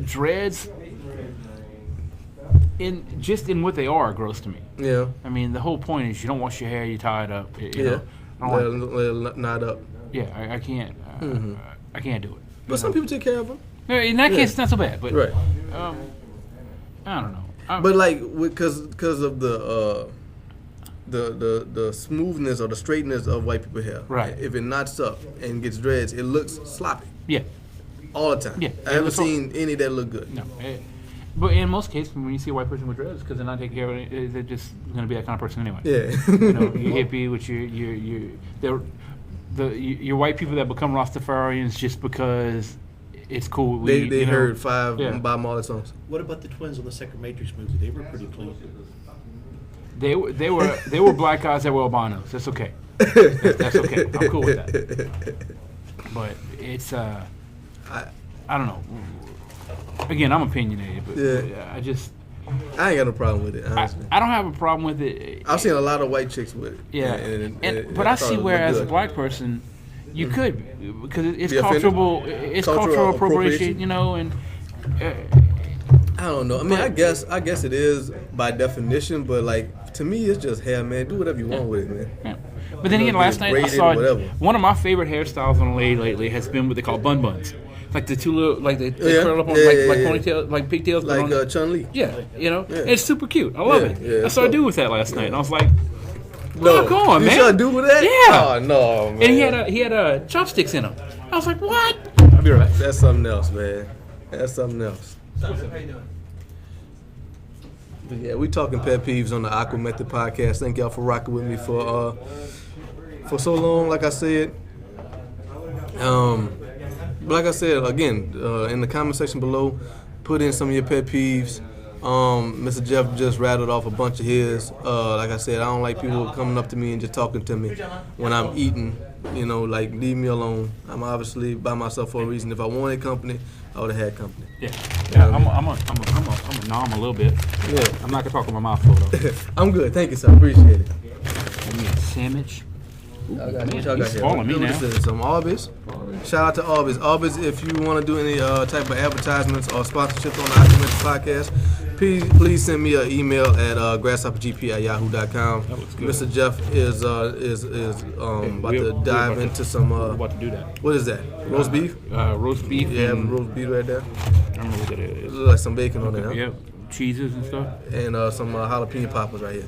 [SPEAKER 3] Dreads, in what they are gross to me.
[SPEAKER 2] Yeah.
[SPEAKER 3] I mean, the whole point is you don't wash your hair, you tie it up. You know,
[SPEAKER 2] let not up.
[SPEAKER 3] Yeah, I can't. I can't do it.
[SPEAKER 2] But some people take care of them.
[SPEAKER 3] In that case, it's not so bad. But
[SPEAKER 2] right.
[SPEAKER 3] I don't know.
[SPEAKER 2] But like, because of the smoothness or the straightness of white people hair.
[SPEAKER 3] Right.
[SPEAKER 2] If it knots up and gets dreads, it looks sloppy.
[SPEAKER 3] Yeah.
[SPEAKER 2] All the time.
[SPEAKER 3] Yeah.
[SPEAKER 2] I haven't seen any that look good.
[SPEAKER 3] No. But in most cases, when you see a white person with dreads, because they're not taking care of it, they're just going to be that kind of person anyway.
[SPEAKER 2] Yeah.
[SPEAKER 3] You're hippie, which you're white people that become Rastafarians just because it's cool.
[SPEAKER 2] They heard 5 Bob Marley songs.
[SPEAKER 4] What about the twins on the second Matrix movie? They were pretty clean.
[SPEAKER 3] They were black guys that were albinos. That's okay. That's okay. I'm cool with that. But it's I don't know. Again, I'm opinionated, but I
[SPEAKER 2] ain't got no problem with it, honestly.
[SPEAKER 3] I don't have a problem with it.
[SPEAKER 2] I've seen a lot of white chicks with it.
[SPEAKER 3] Yeah, but I see where as a black person, you could, because it's cultural appropriation, and
[SPEAKER 2] I don't know. I mean, I guess it is by definition, but like to me, it's just hair, man. Do whatever you want with it, man.
[SPEAKER 3] Yeah. But then again, last night I saw one of my favorite hairstyles on a lady lately has been what they call bun buns. Like the two little, like they curl up on like ponytails, like pigtails.
[SPEAKER 2] Like Chun-Li.
[SPEAKER 3] Yeah, it's super cute. I love it.
[SPEAKER 2] Yeah,
[SPEAKER 3] I started doing with that last night, and I was like,
[SPEAKER 2] rock on, man. You started doing with that?
[SPEAKER 3] Yeah.
[SPEAKER 2] Oh, no, man.
[SPEAKER 3] And he had chopsticks in him. I was like, what? I'll be right back.
[SPEAKER 2] That's something else, man. That's something else. But yeah, we talking pet peeves on the AquaMethodPodcast. Thank y'all for rocking with me for so long, like I said. But like I said, again, in the comment section below, put in some of your pet peeves. Mr. Jeff just rattled off a bunch of his. Like I said, I don't like people coming up to me and just talking to me when I'm eating. You know, like, leave me alone. I'm obviously by myself for a reason. If I wanted company, I would have had company.
[SPEAKER 3] Yeah, I'm a nom a little bit.
[SPEAKER 2] Yeah.
[SPEAKER 3] I'm not gonna talk with my mouth full though.
[SPEAKER 2] I'm good. Thank you, sir. Appreciate it.
[SPEAKER 3] Give me a sandwich. Ooh,
[SPEAKER 2] I got
[SPEAKER 3] man,
[SPEAKER 2] you. What y'all
[SPEAKER 3] he's
[SPEAKER 2] got here?
[SPEAKER 3] spoiling me now.
[SPEAKER 2] Some Arby's. Shout out to Arby's. Arby's, if you want to do any type of advertisements or sponsorships on the AquaMethodPodcast, please send me an email at grasshoppergp@yahoo.com. Mr. Jeff is about to dive into some.
[SPEAKER 3] We're about to do that.
[SPEAKER 2] What is that? Roast beef?
[SPEAKER 3] Roast beef.
[SPEAKER 2] Yeah, roast beef right there.
[SPEAKER 3] I don't know what that is.
[SPEAKER 2] Looks like some bacon on there. Huh?
[SPEAKER 3] Yeah, cheeses and stuff.
[SPEAKER 2] And some jalapeno poppers right here.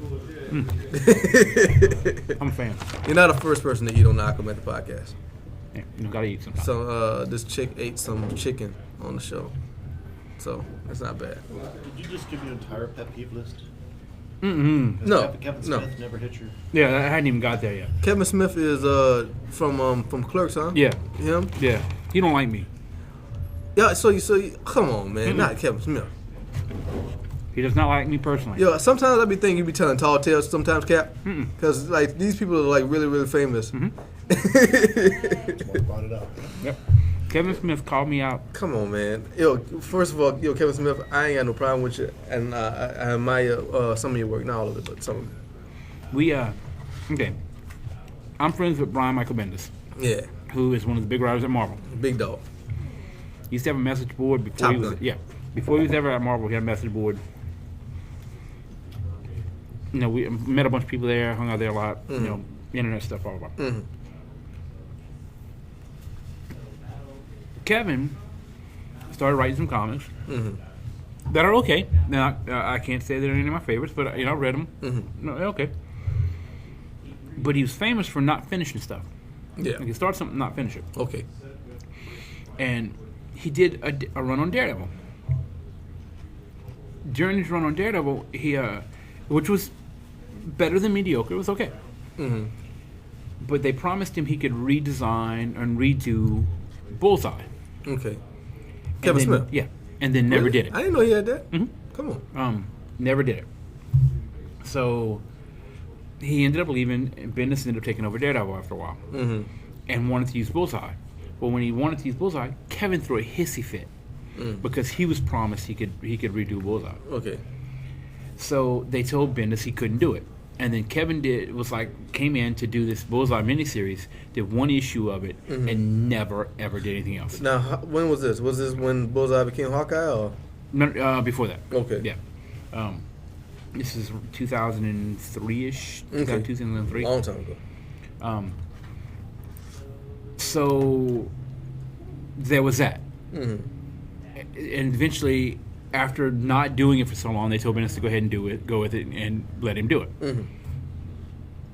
[SPEAKER 3] I'm a fan.
[SPEAKER 2] You're not the first person to eat on the AquaMethodPodcast.
[SPEAKER 3] Yeah, you gotta eat sometimes.
[SPEAKER 2] So this chick ate some chicken on the show, so that's not bad.
[SPEAKER 4] Did you just give your entire pet peeve list?
[SPEAKER 3] Mm-mm.
[SPEAKER 2] No,
[SPEAKER 4] Kevin
[SPEAKER 2] no.
[SPEAKER 4] Smith never hit you.
[SPEAKER 3] Yeah, I hadn't even got there yet.
[SPEAKER 2] Kevin Smith is from Clerks, huh?
[SPEAKER 3] Yeah,
[SPEAKER 2] Him?
[SPEAKER 3] yeah. He don't like me.
[SPEAKER 2] Yeah. So you come on, man,
[SPEAKER 3] Mm-mm.
[SPEAKER 2] not Kevin Smith.
[SPEAKER 3] He does not like me personally.
[SPEAKER 2] Yo, sometimes I be thinking you be telling tall tales. Sometimes, Cap,
[SPEAKER 3] Mm-mm.
[SPEAKER 2] because like these people are like really, really famous.
[SPEAKER 3] Mm-hmm.
[SPEAKER 4] Brought it up.
[SPEAKER 3] Yep. Kevin Smith called me out.
[SPEAKER 2] Come on, man. Yo, first of all, Kevin Smith, I ain't got no problem with you, and I admire some of your work, not all of it, but some of it.
[SPEAKER 3] We okay. I'm friends with Brian Michael Bendis,
[SPEAKER 2] Yeah,
[SPEAKER 3] who is one of the big writers at Marvel.
[SPEAKER 2] big dog.
[SPEAKER 3] He used to have a message board before
[SPEAKER 2] Top
[SPEAKER 3] he was
[SPEAKER 2] Gun.
[SPEAKER 3] before he was ever at Marvel. He had a message board. You know, we met a bunch of people there, hung out there a lot.
[SPEAKER 2] Mm-hmm.
[SPEAKER 3] You know, internet stuff, all about.
[SPEAKER 2] Mm-hmm.
[SPEAKER 3] Kevin started writing some comics
[SPEAKER 2] Mm-hmm.
[SPEAKER 3] that are okay. Now I can't say they're any of my favorites, but I read them.
[SPEAKER 2] Mm-hmm.
[SPEAKER 3] No, they're okay. But he was famous for not finishing stuff.
[SPEAKER 2] Yeah.
[SPEAKER 3] Like, he started something, not finish it.
[SPEAKER 2] Okay.
[SPEAKER 3] And he did a run on Daredevil. During his run on Daredevil, he which was better than mediocre. It was okay.
[SPEAKER 2] Mm-hmm.
[SPEAKER 3] But they promised him he could redesign and redo Bullseye.
[SPEAKER 2] Okay.
[SPEAKER 3] And
[SPEAKER 2] Kevin
[SPEAKER 3] then-
[SPEAKER 2] Smith.
[SPEAKER 3] Yeah. And then never
[SPEAKER 2] Really?
[SPEAKER 3] did it.
[SPEAKER 2] I didn't know he had that.
[SPEAKER 3] Mhm.
[SPEAKER 2] Come on.
[SPEAKER 3] Never did it. So he ended up leaving, and Bendis ended up taking over Daredevil after a while,
[SPEAKER 2] Mm-hmm.
[SPEAKER 3] and wanted to use Bullseye. Well, when he wanted to use Bullseye, Kevin threw a hissy fit because he was promised he could redo Bullseye.
[SPEAKER 2] Okay.
[SPEAKER 3] So they told Bendis he couldn't do it, and then Kevin came in to do this Bullseye miniseries, did one issue of it, and never ever did anything else.
[SPEAKER 2] Now, when was this? Was this when Bullseye became Hawkeye, or?
[SPEAKER 3] No, before that.
[SPEAKER 2] Okay.
[SPEAKER 3] Yeah. This is 2003-ish.
[SPEAKER 2] Okay.
[SPEAKER 3] 2003.
[SPEAKER 2] Long time ago.
[SPEAKER 3] So there was that.
[SPEAKER 2] Mm-hmm.
[SPEAKER 3] And eventually, after not doing it for so long, they told Bendis to go ahead and go with it, and let him do it.
[SPEAKER 2] Mm-hmm.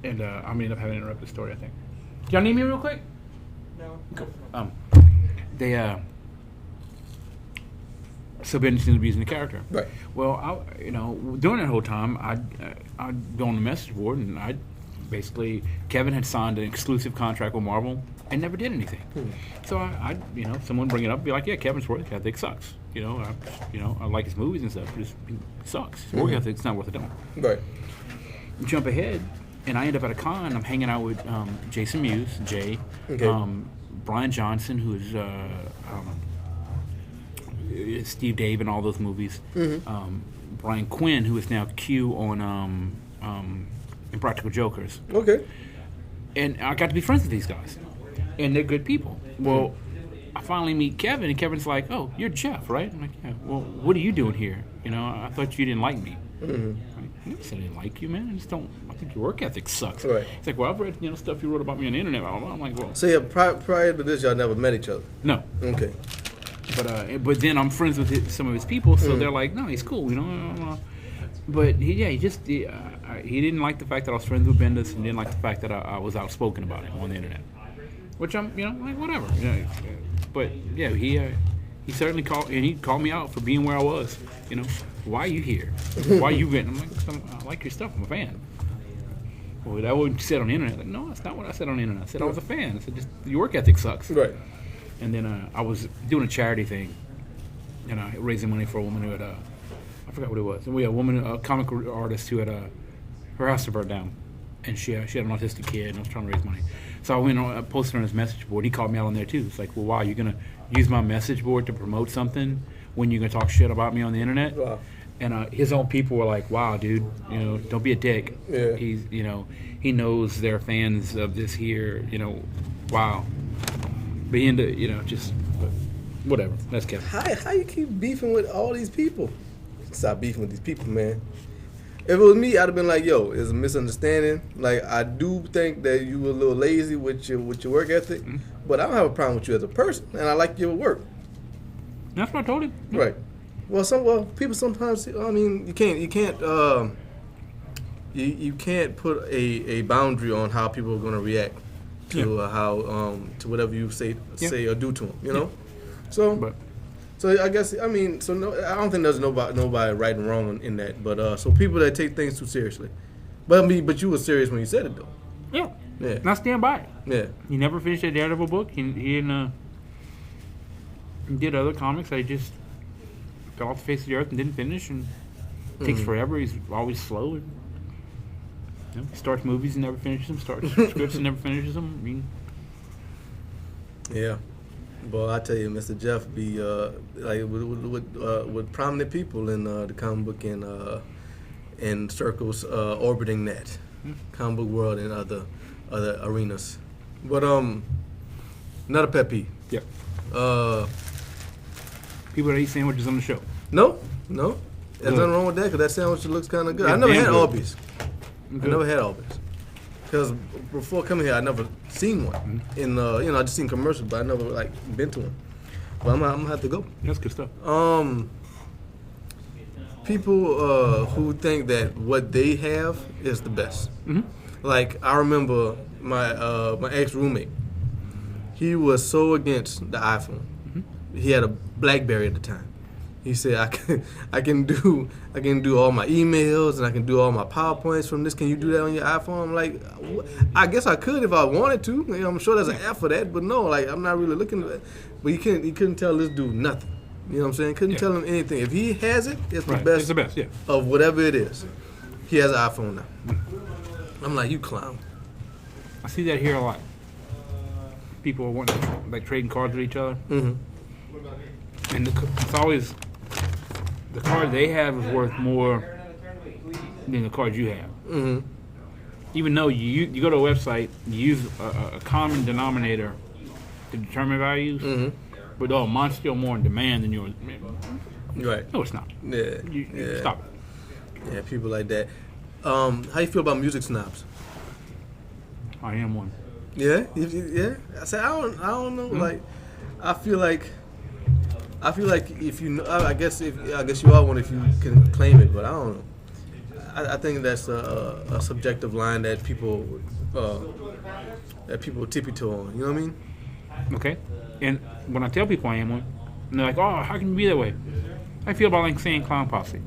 [SPEAKER 3] And I'm gonna end up having to interrupt the story, I think. Do y'all need me real quick?
[SPEAKER 5] No.
[SPEAKER 3] Cool. So Bendis ended up using the character.
[SPEAKER 2] Right.
[SPEAKER 3] Well, during that whole time, I'd go on the message board, and Kevin had signed an exclusive contract with Marvel and never did anything. So I someone bring it up, be like, yeah, Kevin's work ethic sucks. I like his movies and stuff, but it sucks. His work ethic's not worth it.
[SPEAKER 2] Right.
[SPEAKER 3] Jump ahead, and I end up at a con. I'm hanging out with Jason Mewes, Jay,
[SPEAKER 2] Okay.
[SPEAKER 3] Brian Johnson, who's Steve Dave in all those movies. Brian Quinn, who is now Q on Impractical Jokers.
[SPEAKER 2] Okay.
[SPEAKER 3] And I got to be friends with these guys, and they're good people. Well, I finally meet Kevin, and Kevin's like, "Oh, you're Jeff, right?" I'm like, "Yeah." Well, what are you doing here? I thought you didn't like me. I never said I didn't like you, man. I think your work ethic sucks.
[SPEAKER 2] Right.
[SPEAKER 3] It's like, well, I've read stuff you wrote about me on the internet. I'm like, well,
[SPEAKER 2] So yeah, prior to this, y'all never met each other.
[SPEAKER 3] no.
[SPEAKER 2] Okay.
[SPEAKER 3] But then I'm friends with some of his people, so they're like, no, he's cool, But he didn't like the fact that I was friends with Bendis, and didn't like the fact that I was outspoken about him on the internet, which I'm, like, whatever. But yeah, he certainly called me out for being where I was. Why are you here? Why are you written? I'm like, I like your stuff. I'm a fan. Well, that wasn't said on the internet. Like, no, that's not what I said on the internet. I said I was a fan. I said just your work ethic sucks.
[SPEAKER 2] Right.
[SPEAKER 3] And then I was doing a charity thing, raising money for a woman who had I forgot what it was. And we had a comic artist who had her house burned down, and she had an autistic kid, and I was trying to raise money. So I went on, I posted on his message board. He called me out on there too. It's like, well, wow, you're gonna use my message board to promote something when you're gonna talk shit about me on the internet?
[SPEAKER 2] Wow.
[SPEAKER 3] And his own people were like, wow, dude, don't be a dick.
[SPEAKER 2] Yeah.
[SPEAKER 3] He's, he knows they're fans of this here, wow. But he ended, but whatever. That's Kevin.
[SPEAKER 2] How you keep beefing with all these people? Stop beefing with these people, man. If it was me, I'd have been like, yo, it's a misunderstanding. Like, I do think that you were a little lazy with your work ethic, but I don't have a problem with you as a person, and I like your work.
[SPEAKER 3] That's what I told him.
[SPEAKER 2] Right. Well, people sometimes. I mean, you can't put a boundary on how people are going to react to to whatever you say or do to them. You know. So I guess I don't think there's nobody right and wrong in that. But so people that take things too seriously. But you were serious when you said it though.
[SPEAKER 3] Yeah.
[SPEAKER 2] Yeah.
[SPEAKER 3] And I stand by it.
[SPEAKER 2] Yeah.
[SPEAKER 3] He never finished that Daredevil book. He did other comics. I just fell off the face of the earth and didn't finish, and it takes forever. He's always slow. And, he starts movies and never finishes them. Starts scripts and never finishes them.
[SPEAKER 2] Yeah. Well, I tell you, Mr. Jeff be like with prominent people in the comic book and circles orbiting that comic book world and other arenas. But not a pet peeve.
[SPEAKER 3] Yep. People that eat sandwiches on the show.
[SPEAKER 2] No. There's nothing wrong with that because that sandwich looks kind of good.
[SPEAKER 3] Yeah,
[SPEAKER 2] I never had
[SPEAKER 3] good.
[SPEAKER 2] Arby's. Because before coming here, I never seen one. I just seen commercials, but I never been to one. But I'm gonna have to go.
[SPEAKER 3] That's good stuff.
[SPEAKER 2] People who think that what they have is the best.
[SPEAKER 3] Mm-hmm.
[SPEAKER 2] Like I remember my ex roommate. He was so against the iPhone. Mm-hmm. He had a BlackBerry at the time. He said, I can do all my emails and I can do all my PowerPoints from this. Can you do that on your iPhone? I'm like, I guess I could if I wanted to. I'm sure there's an app for that, but no, I'm not really looking at it. But he couldn't tell this dude nothing. You know what I'm saying? Couldn't tell him anything. If he has it, it's the best.
[SPEAKER 3] It's the best, yeah.
[SPEAKER 2] Of whatever it is. He has an iPhone now. I'm like, you clown.
[SPEAKER 3] I see that here a lot. People are wanting trading cards with each other. Mm-hmm. And it's always the card they have is worth more than the card you have. Mm-hmm. Even though you go to a website, you use a common denominator to determine values, mm-hmm. but mine's still more in demand than yours.
[SPEAKER 2] Right.
[SPEAKER 3] No, it's not.
[SPEAKER 2] Yeah.
[SPEAKER 3] Stop it.
[SPEAKER 2] Yeah, people like that. How you feel about music snobs?
[SPEAKER 3] I am one.
[SPEAKER 2] Yeah, yeah. I said I don't know. Mm-hmm. I feel like if you know, I guess you are one if you can claim it, but I don't know. I think that's a subjective line that people tippy toe on. You know what I mean?
[SPEAKER 3] Okay. And when I tell people I am one, and they're like, "Oh, how can you be that way?" I feel about saying clown posse.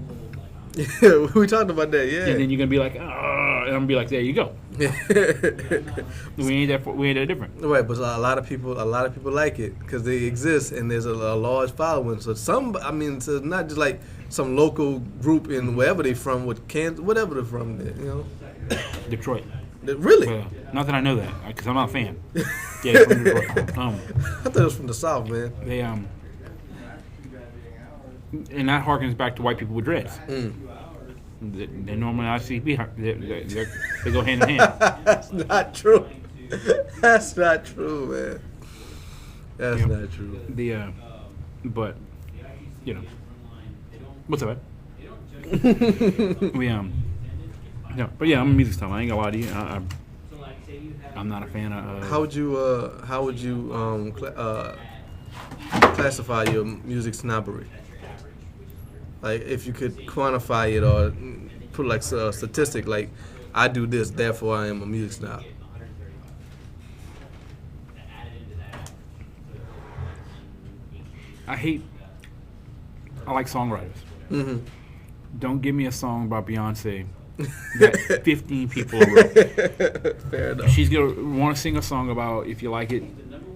[SPEAKER 2] Yeah, we talked about that. Yeah.
[SPEAKER 3] And then you're gonna be like, and I'm gonna be like, there you go. we ain't that different.
[SPEAKER 2] Right, but a lot of people like it because they exist and there's a large following. So it's not just like some local group in wherever they from, with Kansas, whatever they're from,
[SPEAKER 3] Detroit.
[SPEAKER 2] Really?
[SPEAKER 3] Well, not that I know that because I'm not a fan. Yeah, from Detroit.
[SPEAKER 2] I thought it was from the South, man.
[SPEAKER 3] They and that harkens back to white people with dreads. They normally I see they go hand in hand.
[SPEAKER 2] That's not true. That's not true, man. That's not true.
[SPEAKER 3] But what's up, man? But yeah, I'm a music star. I ain't gonna lie to you. I'm not a fan of.
[SPEAKER 2] How would you classify your music snobbery? Like, if you could quantify it or put a statistic, like, I do this, therefore I am a music snob.
[SPEAKER 3] I like songwriters. Mm-hmm. Don't give me a song about Beyonce that 15 people wrote.
[SPEAKER 2] Fair enough.
[SPEAKER 3] She's going to want to sing a song about, if you like it,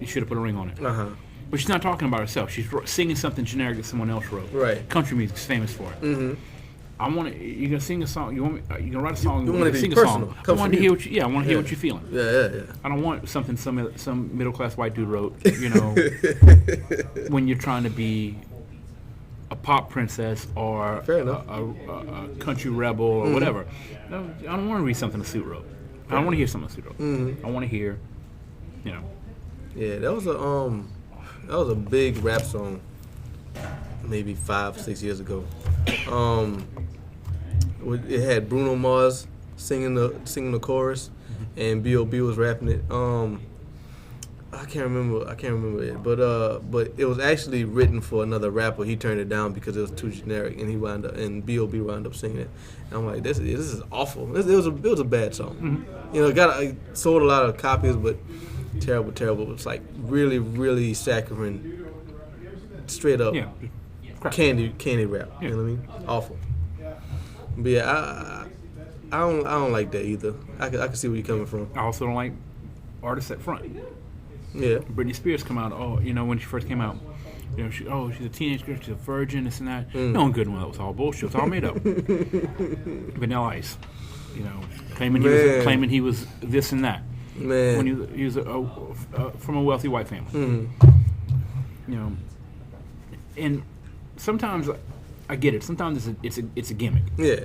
[SPEAKER 3] you should have put a ring on it.
[SPEAKER 2] Uh-huh.
[SPEAKER 3] But she's not talking about herself. She's singing something generic that someone else wrote.
[SPEAKER 2] Right.
[SPEAKER 3] Country music's famous for it.
[SPEAKER 2] Mm-hmm.
[SPEAKER 3] I want to. You're gonna sing a song. You want me? You gonna write a song?
[SPEAKER 2] You want it to
[SPEAKER 3] sing
[SPEAKER 2] be
[SPEAKER 3] a
[SPEAKER 2] personal.
[SPEAKER 3] song. I
[SPEAKER 2] Come
[SPEAKER 3] want
[SPEAKER 2] from
[SPEAKER 3] to hear
[SPEAKER 2] you.
[SPEAKER 3] what you. Yeah, I want to hear what you're feeling.
[SPEAKER 2] Yeah.
[SPEAKER 3] I don't want something some middle class white dude wrote. When you're trying to be a pop princess or
[SPEAKER 2] Fair enough.
[SPEAKER 3] a country rebel or whatever. No, I don't want to read something a suit wrote. I don't want to hear something a suit wrote. I want to hear,
[SPEAKER 2] Yeah, that was a big rap song, maybe 5-6 years ago. It had Bruno Mars singing the chorus, and B.O.B. was rapping it. I can't remember it, but it was actually written for another rapper. He turned it down because it was too generic, and B.O.B. wound up singing it. And I'm like, this is awful. It was a bad song. It sold a lot of copies, but terrible. It was like really, really saccharine, straight up candy rap. You know what I mean? Awful. But yeah, I don't like that either. I can see where you're coming from.
[SPEAKER 3] I also don't like artists at front.
[SPEAKER 2] Yeah.
[SPEAKER 3] Britney Spears come out. When she first came out, she's a teenage girl. She's a virgin. This and that. No one good one. That was all bullshit. It was all made up. Vanilla Ice, claiming he was this and that.
[SPEAKER 2] Man.
[SPEAKER 3] When he was from a wealthy white family. And sometimes I get it. Sometimes it's a gimmick.
[SPEAKER 2] Yeah.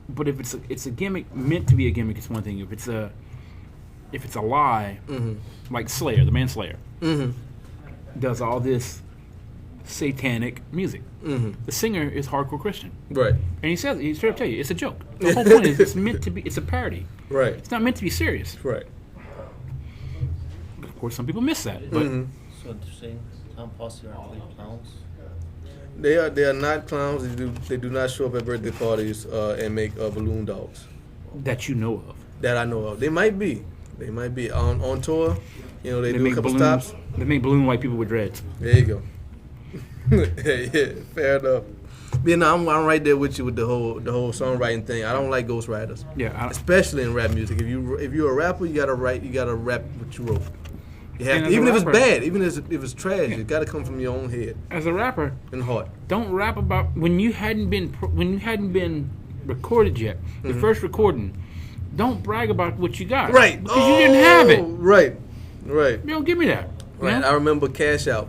[SPEAKER 3] But if it's a gimmick meant to be a gimmick, it's one thing. If it's a lie, like Slayer, the man Slayer, does all this satanic music. The singer is hardcore Christian,
[SPEAKER 2] Right.
[SPEAKER 3] and he straight up tell you it's a joke. The whole point is it's meant to be. It's a parody.
[SPEAKER 2] Right.
[SPEAKER 3] It's not meant to be serious.
[SPEAKER 2] Right.
[SPEAKER 3] Of course, some people miss that. But
[SPEAKER 4] So they're saying Clown Posse aren't really clowns?
[SPEAKER 2] They are not clowns. They do not show up at birthday parties and make balloon dogs.
[SPEAKER 3] that you know of.
[SPEAKER 2] That I know of. They might be on tour. They do a couple
[SPEAKER 3] balloons,
[SPEAKER 2] stops.
[SPEAKER 3] They make balloon white people with dreads.
[SPEAKER 2] There you go. Yeah, fair enough. But I'm right there with you with the whole songwriting thing. I don't like ghostwriters.
[SPEAKER 3] Yeah,
[SPEAKER 2] especially in rap music. If you're a rapper, you gotta rap what you wrote. You have to,
[SPEAKER 3] as
[SPEAKER 2] even
[SPEAKER 3] a
[SPEAKER 2] if it's
[SPEAKER 3] rapper-
[SPEAKER 2] bad, even if it's trash, it gotta come from your own head
[SPEAKER 3] as a rapper,
[SPEAKER 2] and heart.
[SPEAKER 3] don't rap about when you hadn't been recorded yet. Your first recording. Don't brag about what you got.
[SPEAKER 2] Right.
[SPEAKER 3] Because you didn't have it.
[SPEAKER 2] Right.
[SPEAKER 3] You don't give me that.
[SPEAKER 2] Right. I remember Cash Out.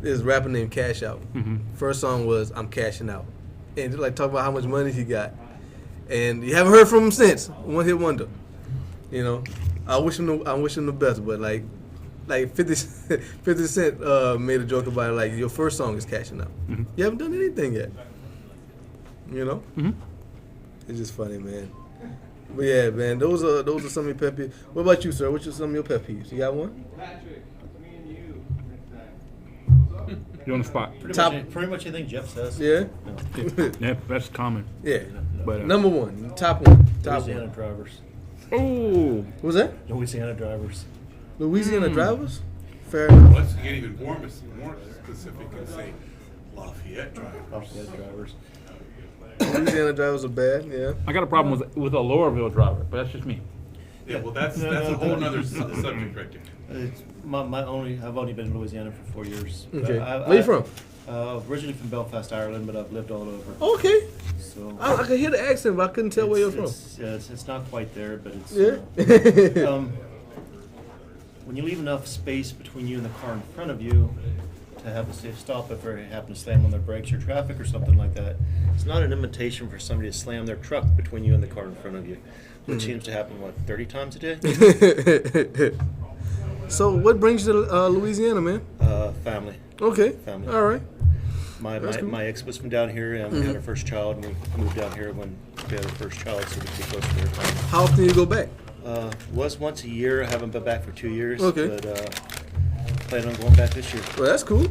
[SPEAKER 2] There's a rapper named Cash Out. First song was I'm Cashing Out. And just talk about how much money he got. And you haven't heard from him since. One hit wonder. I wish him the best, but like 50 Cent made a joke about it, your first song is Cashing Out. You haven't done anything yet. It's just funny, man. But yeah, man, those are some of your pet peeves. What about you, sir? What's some of your pet peeves? You got one?
[SPEAKER 3] You're on the spot.
[SPEAKER 4] Pretty much anything Jeff says.
[SPEAKER 2] Yeah.
[SPEAKER 3] Yeah, that's common.
[SPEAKER 2] Yeah.
[SPEAKER 3] But
[SPEAKER 2] Number one, top one.
[SPEAKER 4] Louisiana drivers.
[SPEAKER 3] oh,
[SPEAKER 2] What was that?
[SPEAKER 4] Louisiana drivers.
[SPEAKER 2] Louisiana drivers? Fair enough.
[SPEAKER 5] Let's get even more specific and say Lafayette drivers.
[SPEAKER 4] Lafayette drivers.
[SPEAKER 2] Louisiana drivers are bad, yeah.
[SPEAKER 3] I got a problem with a Lowerville driver, but that's just me.
[SPEAKER 5] Yeah, well, that's a whole nother subject right there.
[SPEAKER 4] It's I've only been in Louisiana for 4 years.
[SPEAKER 2] Okay. Where you from?
[SPEAKER 4] Originally from Belfast, Ireland, but I've lived all over.
[SPEAKER 2] Okay.
[SPEAKER 4] So
[SPEAKER 2] I could hear the accent, but I couldn't tell where you're from.
[SPEAKER 4] It's not quite there, but it's.
[SPEAKER 2] Yeah.
[SPEAKER 4] When you leave enough space between you and the car in front of you to have a safe stop if they happen to slam on their brakes or traffic or something like that, it's not an invitation for somebody to slam their truck between you and the car in front of you, which seems to happen, 30 times a day?
[SPEAKER 2] So what brings you to Louisiana, man?
[SPEAKER 4] Family.
[SPEAKER 2] Okay.
[SPEAKER 4] Family.
[SPEAKER 2] All right.
[SPEAKER 4] My ex was from down here, and we had our first child, and we moved down here when we had our first child, so we could be close to their family.
[SPEAKER 2] How often do you go back?
[SPEAKER 4] Was once a year. I haven't been back for 2 years.
[SPEAKER 2] Okay.
[SPEAKER 4] But plan on going back this year.
[SPEAKER 2] Well, that's cool.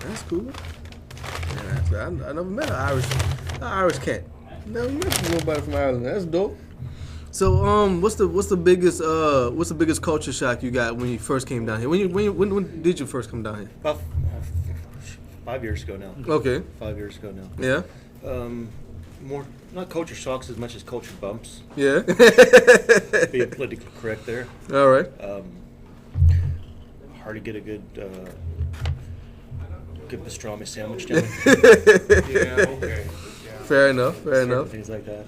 [SPEAKER 2] That's cool. Yeah, I never met an Irish cat. Never met nobody from Ireland. That's dope. So, what's the biggest culture shock you got when you first came down here? When did you first come down here?
[SPEAKER 4] About 5 years ago now.
[SPEAKER 2] Okay.
[SPEAKER 4] 5 years ago now.
[SPEAKER 2] Yeah.
[SPEAKER 4] More not culture shocks as much as culture bumps.
[SPEAKER 2] Yeah.
[SPEAKER 4] Being politically correct there.
[SPEAKER 2] All right.
[SPEAKER 4] Hard to get a good pastrami sandwich down.
[SPEAKER 5] Yeah, okay.
[SPEAKER 2] Fair enough.
[SPEAKER 4] Things like that.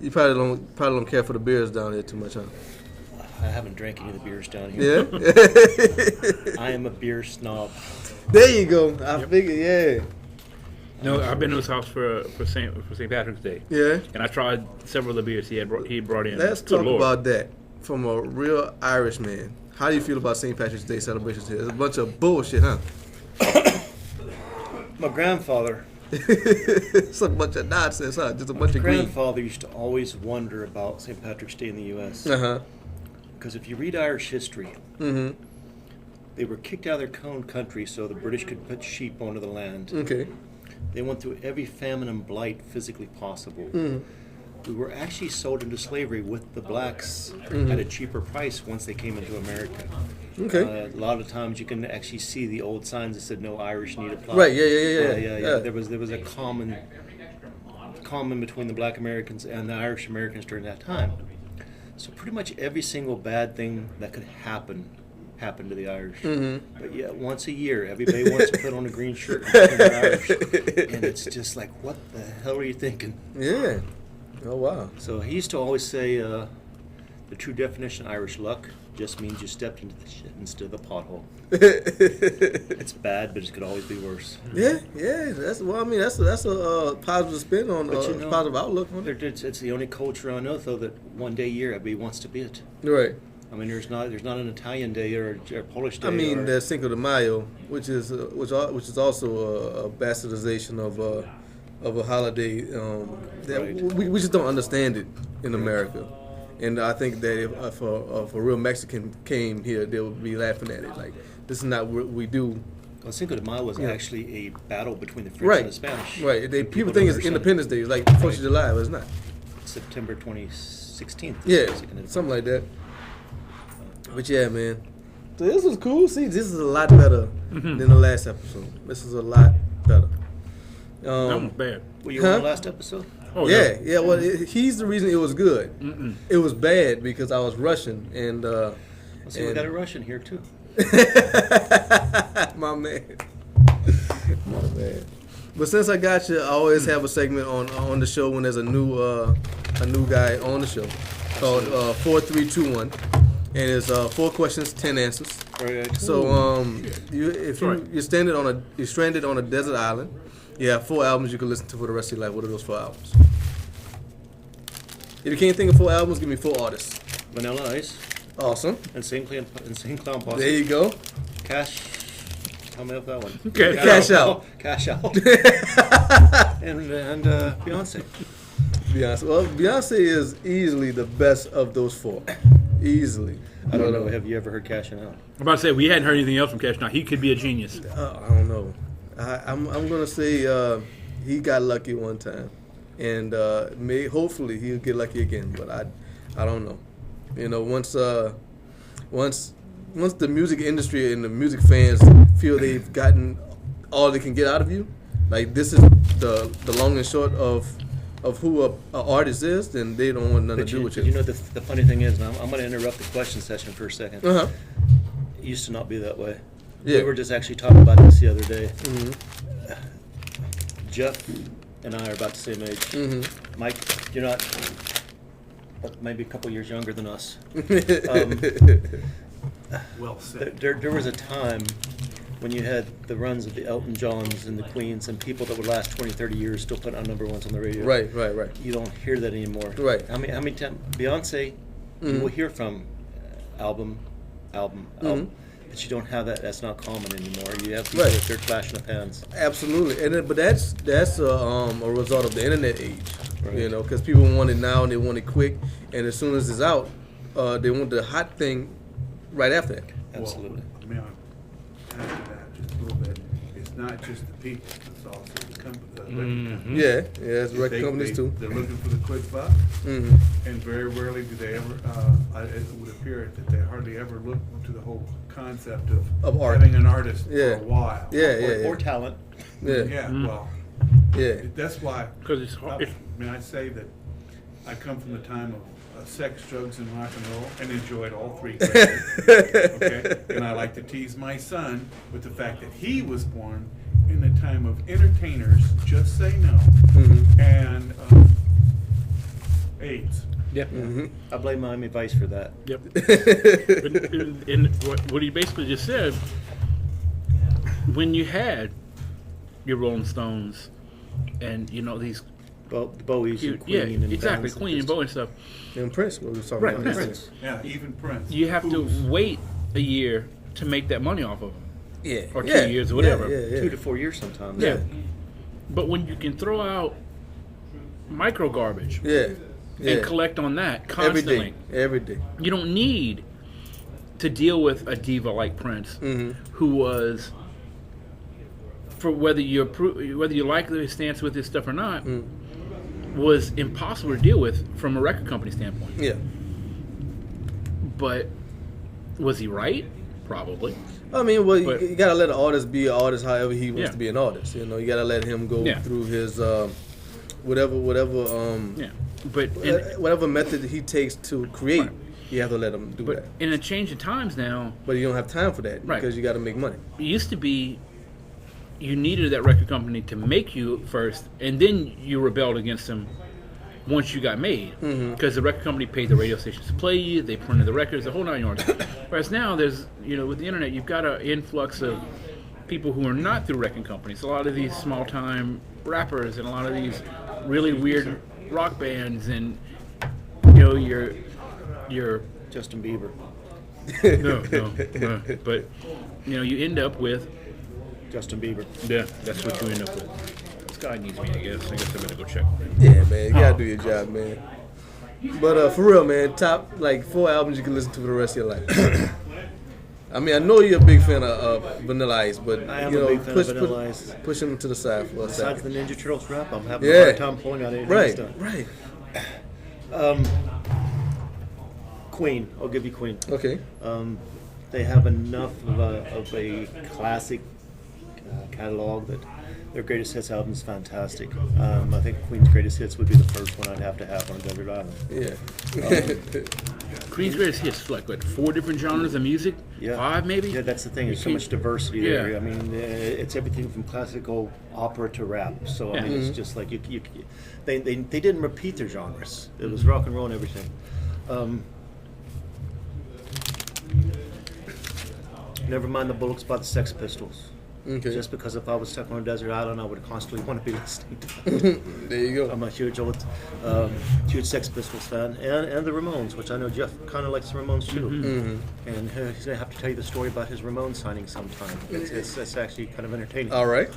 [SPEAKER 2] You probably don't care for the beers down here too much, huh?
[SPEAKER 4] I haven't drank any of the beers down here.
[SPEAKER 2] Yeah.
[SPEAKER 4] I am a beer snob.
[SPEAKER 2] There you go. I figured, yeah.
[SPEAKER 3] No, I've been to his house for St. Patrick's Day.
[SPEAKER 2] Yeah.
[SPEAKER 3] And I tried several of the beers he brought in.
[SPEAKER 2] Let's
[SPEAKER 3] Good
[SPEAKER 2] talk
[SPEAKER 3] Lord.
[SPEAKER 2] about that from a real Irish man. How do you feel about St. Patrick's Day celebrations here? It's a bunch of bullshit, huh?
[SPEAKER 4] My grandfather.
[SPEAKER 2] It's a bunch of nonsense, huh? Just a bunch of greed.
[SPEAKER 4] Grandfather used to always wonder about St. Patrick's Day in the U.S.
[SPEAKER 2] Uh-huh.
[SPEAKER 4] Because if you read Irish history,
[SPEAKER 2] Mm-hmm.
[SPEAKER 4] they were kicked out of their own country so the British could put sheep onto the land.
[SPEAKER 2] Okay.
[SPEAKER 4] They went through every famine and blight physically possible.
[SPEAKER 2] Mm-hmm.
[SPEAKER 4] We were actually sold into slavery with the blacks at a cheaper price once they came into America.
[SPEAKER 2] Okay.
[SPEAKER 4] A lot of times you can actually see the old signs that said no Irish need apply.
[SPEAKER 2] Right, yeah.
[SPEAKER 4] There was a common between the black Americans and the Irish Americans during that time. So pretty much every single bad thing that could happen happened to the Irish.
[SPEAKER 2] Mm-hmm.
[SPEAKER 4] But yet once a year everybody wants to put on a green shirt and pretend they're Irish. And it's just like, what the hell are you thinking?
[SPEAKER 2] Yeah. Oh, wow.
[SPEAKER 4] So he used to always say the true definition of Irish luck just means you stepped into the shit instead of the pothole. It's bad, but it could always be worse.
[SPEAKER 2] Yeah. That's a positive spin on
[SPEAKER 4] But you know,
[SPEAKER 2] positive outlook on it.
[SPEAKER 4] It's the only culture I know, though, that one day a year everybody wants to be it.
[SPEAKER 2] Right.
[SPEAKER 4] I mean, there's not an Italian day or a Polish day.
[SPEAKER 2] I mean,
[SPEAKER 4] or,
[SPEAKER 2] there's Cinco de Mayo, which is also a bastardization of a holiday that
[SPEAKER 4] Right.
[SPEAKER 2] we just don't understand it in America. And I think that if a real Mexican came here, they would be laughing at it. Like, this is not what we do.
[SPEAKER 4] well, Cinco de Mayo was actually a battle between the French
[SPEAKER 2] Right.
[SPEAKER 4] and the Spanish.
[SPEAKER 2] Right. People
[SPEAKER 4] don't
[SPEAKER 2] think it's
[SPEAKER 4] understand.
[SPEAKER 2] Independence Day. It's like 4th of July, but it's not.
[SPEAKER 4] September 2016.
[SPEAKER 2] Yeah, something like that. But yeah, man. So this was cool. See, this is a lot better than the last episode. This is a lot better.
[SPEAKER 3] That was bad.
[SPEAKER 4] Were you on the last episode?
[SPEAKER 3] Oh,
[SPEAKER 2] Yeah. Well, he's the reason it was good. It was bad because I was rushing and.
[SPEAKER 4] Well, see, we got a Russian here too.
[SPEAKER 2] My man. But since I got you, I always have a segment on the show when there's a new guy on the show called 4321, and it's 4 questions, 10 answers.
[SPEAKER 4] Right.
[SPEAKER 2] So you're stranded on a desert island. You have 4 albums you can listen to for the rest of your life. What are those 4 albums? If you can't think of 4 albums, give me 4 artists.
[SPEAKER 4] Vanilla Ice,
[SPEAKER 2] Awesome.
[SPEAKER 4] Insane Clown Posse.
[SPEAKER 2] There you go.
[SPEAKER 4] Cash. Tell me off that one.
[SPEAKER 3] Okay.
[SPEAKER 2] Cash Out.
[SPEAKER 4] Cash Out. and Beyonce.
[SPEAKER 2] Beyonce. Well, Beyonce is easily the best of those 4. Easily.
[SPEAKER 4] I don't know. Have you ever heard Cashing Out?
[SPEAKER 3] I'm about to say, we hadn't heard anything else from Cash. Now, he could be a genius.
[SPEAKER 2] I don't know. I'm gonna say he got lucky one time, and hopefully he'll get lucky again. But I don't know. You know, once the music industry and the music fans feel they've gotten all they can get out of you, like this is the long and short of who an artist is, then they don't want nothing to do with you.
[SPEAKER 4] You know, the funny thing is, and I'm going to interrupt the question session for a second.
[SPEAKER 2] Uh-huh.
[SPEAKER 4] It used to not be that way.
[SPEAKER 2] Yeah.
[SPEAKER 4] We were just actually talking about this the other day.
[SPEAKER 2] Mm-hmm.
[SPEAKER 4] Jeff and I are about the same age.
[SPEAKER 2] Mm-hmm.
[SPEAKER 4] Mike, you're not, but maybe a couple years younger than us.
[SPEAKER 5] Well said.
[SPEAKER 4] There was a time when you had the runs of the Elton Johns and the Queens and people that would last 20, 30 years still putting on number ones on the radio.
[SPEAKER 2] Right.
[SPEAKER 4] You don't hear that anymore.
[SPEAKER 2] Right.
[SPEAKER 4] How many times Beyonce you will hear from album, but you don't have that. That's not common anymore. You have people that they're clashing of pans.
[SPEAKER 2] Absolutely, but that's a result of the internet age.
[SPEAKER 4] Right.
[SPEAKER 2] You know, because people want it now and they want it quick, and as soon as it's out, they want the hot thing right after that.
[SPEAKER 4] Absolutely.
[SPEAKER 5] Well, may I add to that just a little bit? It's not just the people, it's also the record companies.
[SPEAKER 2] Yeah, it's record companies too.
[SPEAKER 5] They're looking for the quick buck,
[SPEAKER 2] Mm-hmm.
[SPEAKER 5] and very rarely do they ever, it would appear that they hardly ever look to the whole concept
[SPEAKER 2] Of art.
[SPEAKER 5] having an artist
[SPEAKER 2] Yeah.
[SPEAKER 5] for a while.
[SPEAKER 4] Or talent.
[SPEAKER 2] Yeah.
[SPEAKER 5] Well, that's why.
[SPEAKER 3] Because it's hard.
[SPEAKER 5] May I say that I come from the time of sex, drugs, and rock and roll, and enjoyed all 3. Okay, and I like to tease my son with the fact that he was born in the time of entertainers, just say no, and AIDS.
[SPEAKER 3] Yep.
[SPEAKER 4] I blame Miami Vice for that.
[SPEAKER 3] Yep. and what he basically just said, when you had your Rolling Stones and, you know, these...
[SPEAKER 4] Bowie's and Queen. And
[SPEAKER 3] exactly. Queen and Bowie and stuff.
[SPEAKER 2] And Prince, what we were talking
[SPEAKER 3] Right,
[SPEAKER 2] about.
[SPEAKER 3] Prince.
[SPEAKER 5] Yeah, even Prince.
[SPEAKER 3] You have to wait a year to make that money off of them.
[SPEAKER 2] Yeah.
[SPEAKER 3] Or 2 years or whatever.
[SPEAKER 2] Yeah.
[SPEAKER 4] 2 to 4 years sometimes.
[SPEAKER 3] Yeah. But when you can throw out micro garbage and collect on that constantly,
[SPEAKER 2] every day.
[SPEAKER 3] you don't need to deal with a diva like Prince, who was, for whether you like his stance with his stuff or not, was impossible to deal with from a record company standpoint.
[SPEAKER 2] Yeah.
[SPEAKER 3] But was he right? Probably.
[SPEAKER 2] I mean, well, you gotta let an artist be an artist however he wants
[SPEAKER 3] Yeah.
[SPEAKER 2] to be an artist. You know, you gotta let him go
[SPEAKER 3] Yeah.
[SPEAKER 2] through his whatever
[SPEAKER 3] But
[SPEAKER 2] whatever method he takes to create.
[SPEAKER 3] Right.
[SPEAKER 2] You have to let him do
[SPEAKER 3] but
[SPEAKER 2] that.
[SPEAKER 3] in a change of times now,
[SPEAKER 2] But you don't have time for that
[SPEAKER 3] Right.
[SPEAKER 2] because you got to make money.
[SPEAKER 3] it used to be you needed that record company to make you first, and then you rebelled against them once you got made, because the record company paid the radio stations to play you, they printed the records, the whole 9 yards. Whereas now there's, with the internet, you've got an influx of people who are not through record companies. A lot of these small time rappers and a lot of these really weird rock bands, and your
[SPEAKER 4] Justin Bieber.
[SPEAKER 3] no, but you end up with
[SPEAKER 4] Justin Bieber.
[SPEAKER 3] yeah, that's what you end up with. This guy needs me, I guess. I better go check.
[SPEAKER 2] Yeah, man, you gotta do your job, man. But for real, man, top 4 albums you can listen to for the rest of your life. I mean, I know you're a big fan of Vanilla Ice, but
[SPEAKER 4] I am a big fan of Vanilla Ice.
[SPEAKER 2] Push him to the side for a
[SPEAKER 4] Besides
[SPEAKER 2] second.
[SPEAKER 4] the Ninja Turtles rap, I'm having a hard time pulling out anything he's done.
[SPEAKER 2] Right.
[SPEAKER 4] Queen. I'll give you Queen.
[SPEAKER 2] Okay.
[SPEAKER 4] They have enough of a classic catalog that their greatest hits album is fantastic. I think Queen's greatest hits would be the first one I'd have to have on a desert island.
[SPEAKER 2] Yeah.
[SPEAKER 3] Queen's greatest hits, like what, 4 different genres of music?
[SPEAKER 4] Yeah.
[SPEAKER 3] 5 maybe?
[SPEAKER 4] Yeah, that's the thing. There's so much diversity there. I mean, it's everything from classical opera to rap. So I mean, it's just like they didn't repeat their genres. It was rock and roll and everything. Never mind the Bullocks by the Sex Pistols.
[SPEAKER 2] Okay.
[SPEAKER 4] Just because if I was stuck on a desert island, I would constantly want to be listening to them.
[SPEAKER 2] There you go.
[SPEAKER 4] I'm a huge Sex Pistols fan, and the Ramones, which I know Jeff kind of likes the Ramones too. And he's gonna have to tell you the story about his Ramones signing sometime. It's actually kind of entertaining.
[SPEAKER 2] All right.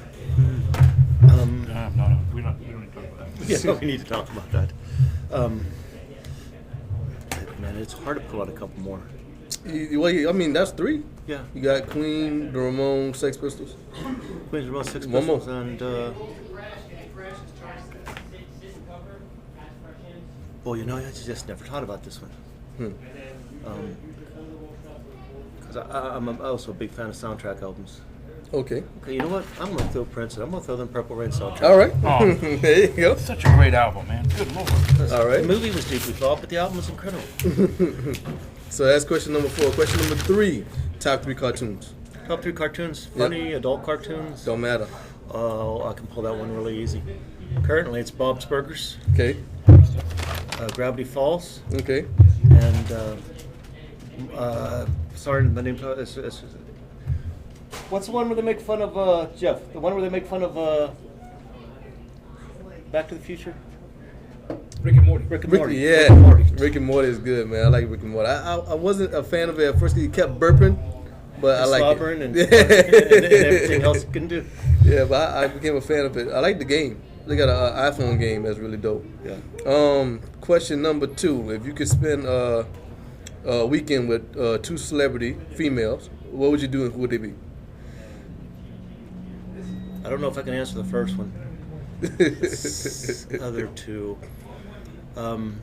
[SPEAKER 3] No, we don't need to talk about that.
[SPEAKER 4] Yeah, we need to talk about that. Man, it's hard to pull out a couple more.
[SPEAKER 2] I mean, that's 3.
[SPEAKER 4] Yeah,
[SPEAKER 2] You got Queen, the Ramones, Sex Pistols.
[SPEAKER 4] Queen's Ramones, Sex
[SPEAKER 2] One more.
[SPEAKER 4] Pistols, and well, I just never thought about this one. Because I'm also a big fan of soundtrack albums.
[SPEAKER 2] Okay.
[SPEAKER 4] Okay, you know what? I'm gonna throw Prince in. I'm gonna throw them Purple Rain soundtrack.
[SPEAKER 2] All right.
[SPEAKER 3] Oh.
[SPEAKER 2] There you go.
[SPEAKER 3] Such a great album, man. Good lord.
[SPEAKER 2] All right.
[SPEAKER 4] The movie was deeply flawed, but the album was incredible.
[SPEAKER 2] So that's question number 4. Question number 3. Top 3 cartoons.
[SPEAKER 4] Top 3 cartoons, funny adult cartoons.
[SPEAKER 2] Don't matter.
[SPEAKER 4] Oh, I can pull that one really easy. Currently, it's Bob's Burgers,
[SPEAKER 2] Okay.
[SPEAKER 4] Gravity Falls,
[SPEAKER 2] Okay.
[SPEAKER 4] and sorry, the name. What's the one where they make fun of Jeff? The one where they make fun of Back to the Future.
[SPEAKER 3] Rick and Morty.
[SPEAKER 4] Rick and
[SPEAKER 2] Rick,
[SPEAKER 4] Morty.
[SPEAKER 2] yeah.
[SPEAKER 4] Rick and Morty.
[SPEAKER 2] Rick and Morty is good, man. I like Rick and Morty. I wasn't a fan of it at first. He kept burping, but I like
[SPEAKER 4] Slobbering
[SPEAKER 2] it.
[SPEAKER 4] and everything else it can do.
[SPEAKER 2] Yeah, but I became a fan of it. I like the game. They got an iPhone game that's really dope.
[SPEAKER 4] Yeah.
[SPEAKER 2] Question number 2. If you could spend a weekend with 2 celebrity females, what would you do and who would they be?
[SPEAKER 4] I don't know if I can answer the first one. The other 2. I'm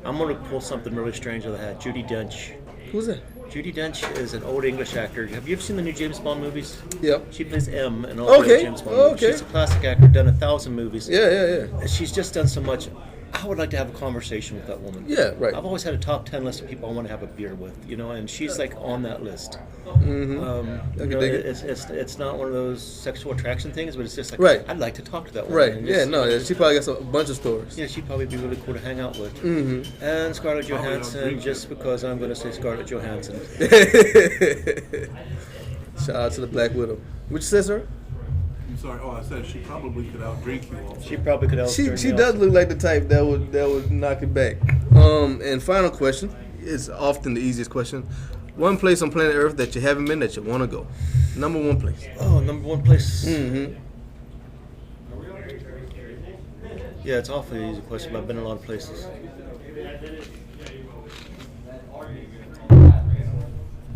[SPEAKER 4] going to pull something really strange out of the hat. Judi Dench.
[SPEAKER 2] Who's that?
[SPEAKER 4] Judi Dench is an old English actor. Have you ever seen the new James Bond movies?
[SPEAKER 2] Yep.
[SPEAKER 4] She plays M in all the
[SPEAKER 2] Okay.
[SPEAKER 4] James Bond movies.
[SPEAKER 2] Okay.
[SPEAKER 4] She's a classic actor, done 1,000 movies.
[SPEAKER 2] Yeah.
[SPEAKER 4] She's just done so much I would like to have a conversation with that woman.
[SPEAKER 2] Yeah, right.
[SPEAKER 4] I've always had a top 10 list of people I want to have a beer with, and she's like on that list. It's not one of those sexual attraction things, but it's just like,
[SPEAKER 2] right.
[SPEAKER 4] I'd like to talk to that woman.
[SPEAKER 2] Right,
[SPEAKER 4] And
[SPEAKER 2] yeah, no, she probably got a bunch of stories.
[SPEAKER 4] Yeah, she'd probably be really cool to hang out with. And Scarlett Johansson, just because I'm going to say Scarlett Johansson.
[SPEAKER 2] Shout out to the Black Widow. What you say, sir?
[SPEAKER 5] I'm sorry. Oh, I said she probably could outdrink you also.
[SPEAKER 4] She probably could outdrink
[SPEAKER 2] She does look like the type that would knock it back. And final question is often the easiest question. One place on planet Earth that you haven't been that you want to go. Number one place.
[SPEAKER 4] Oh, number one place.
[SPEAKER 2] Mm-hmm.
[SPEAKER 4] Yeah, it's awfully easy question, but I've been in a lot of places.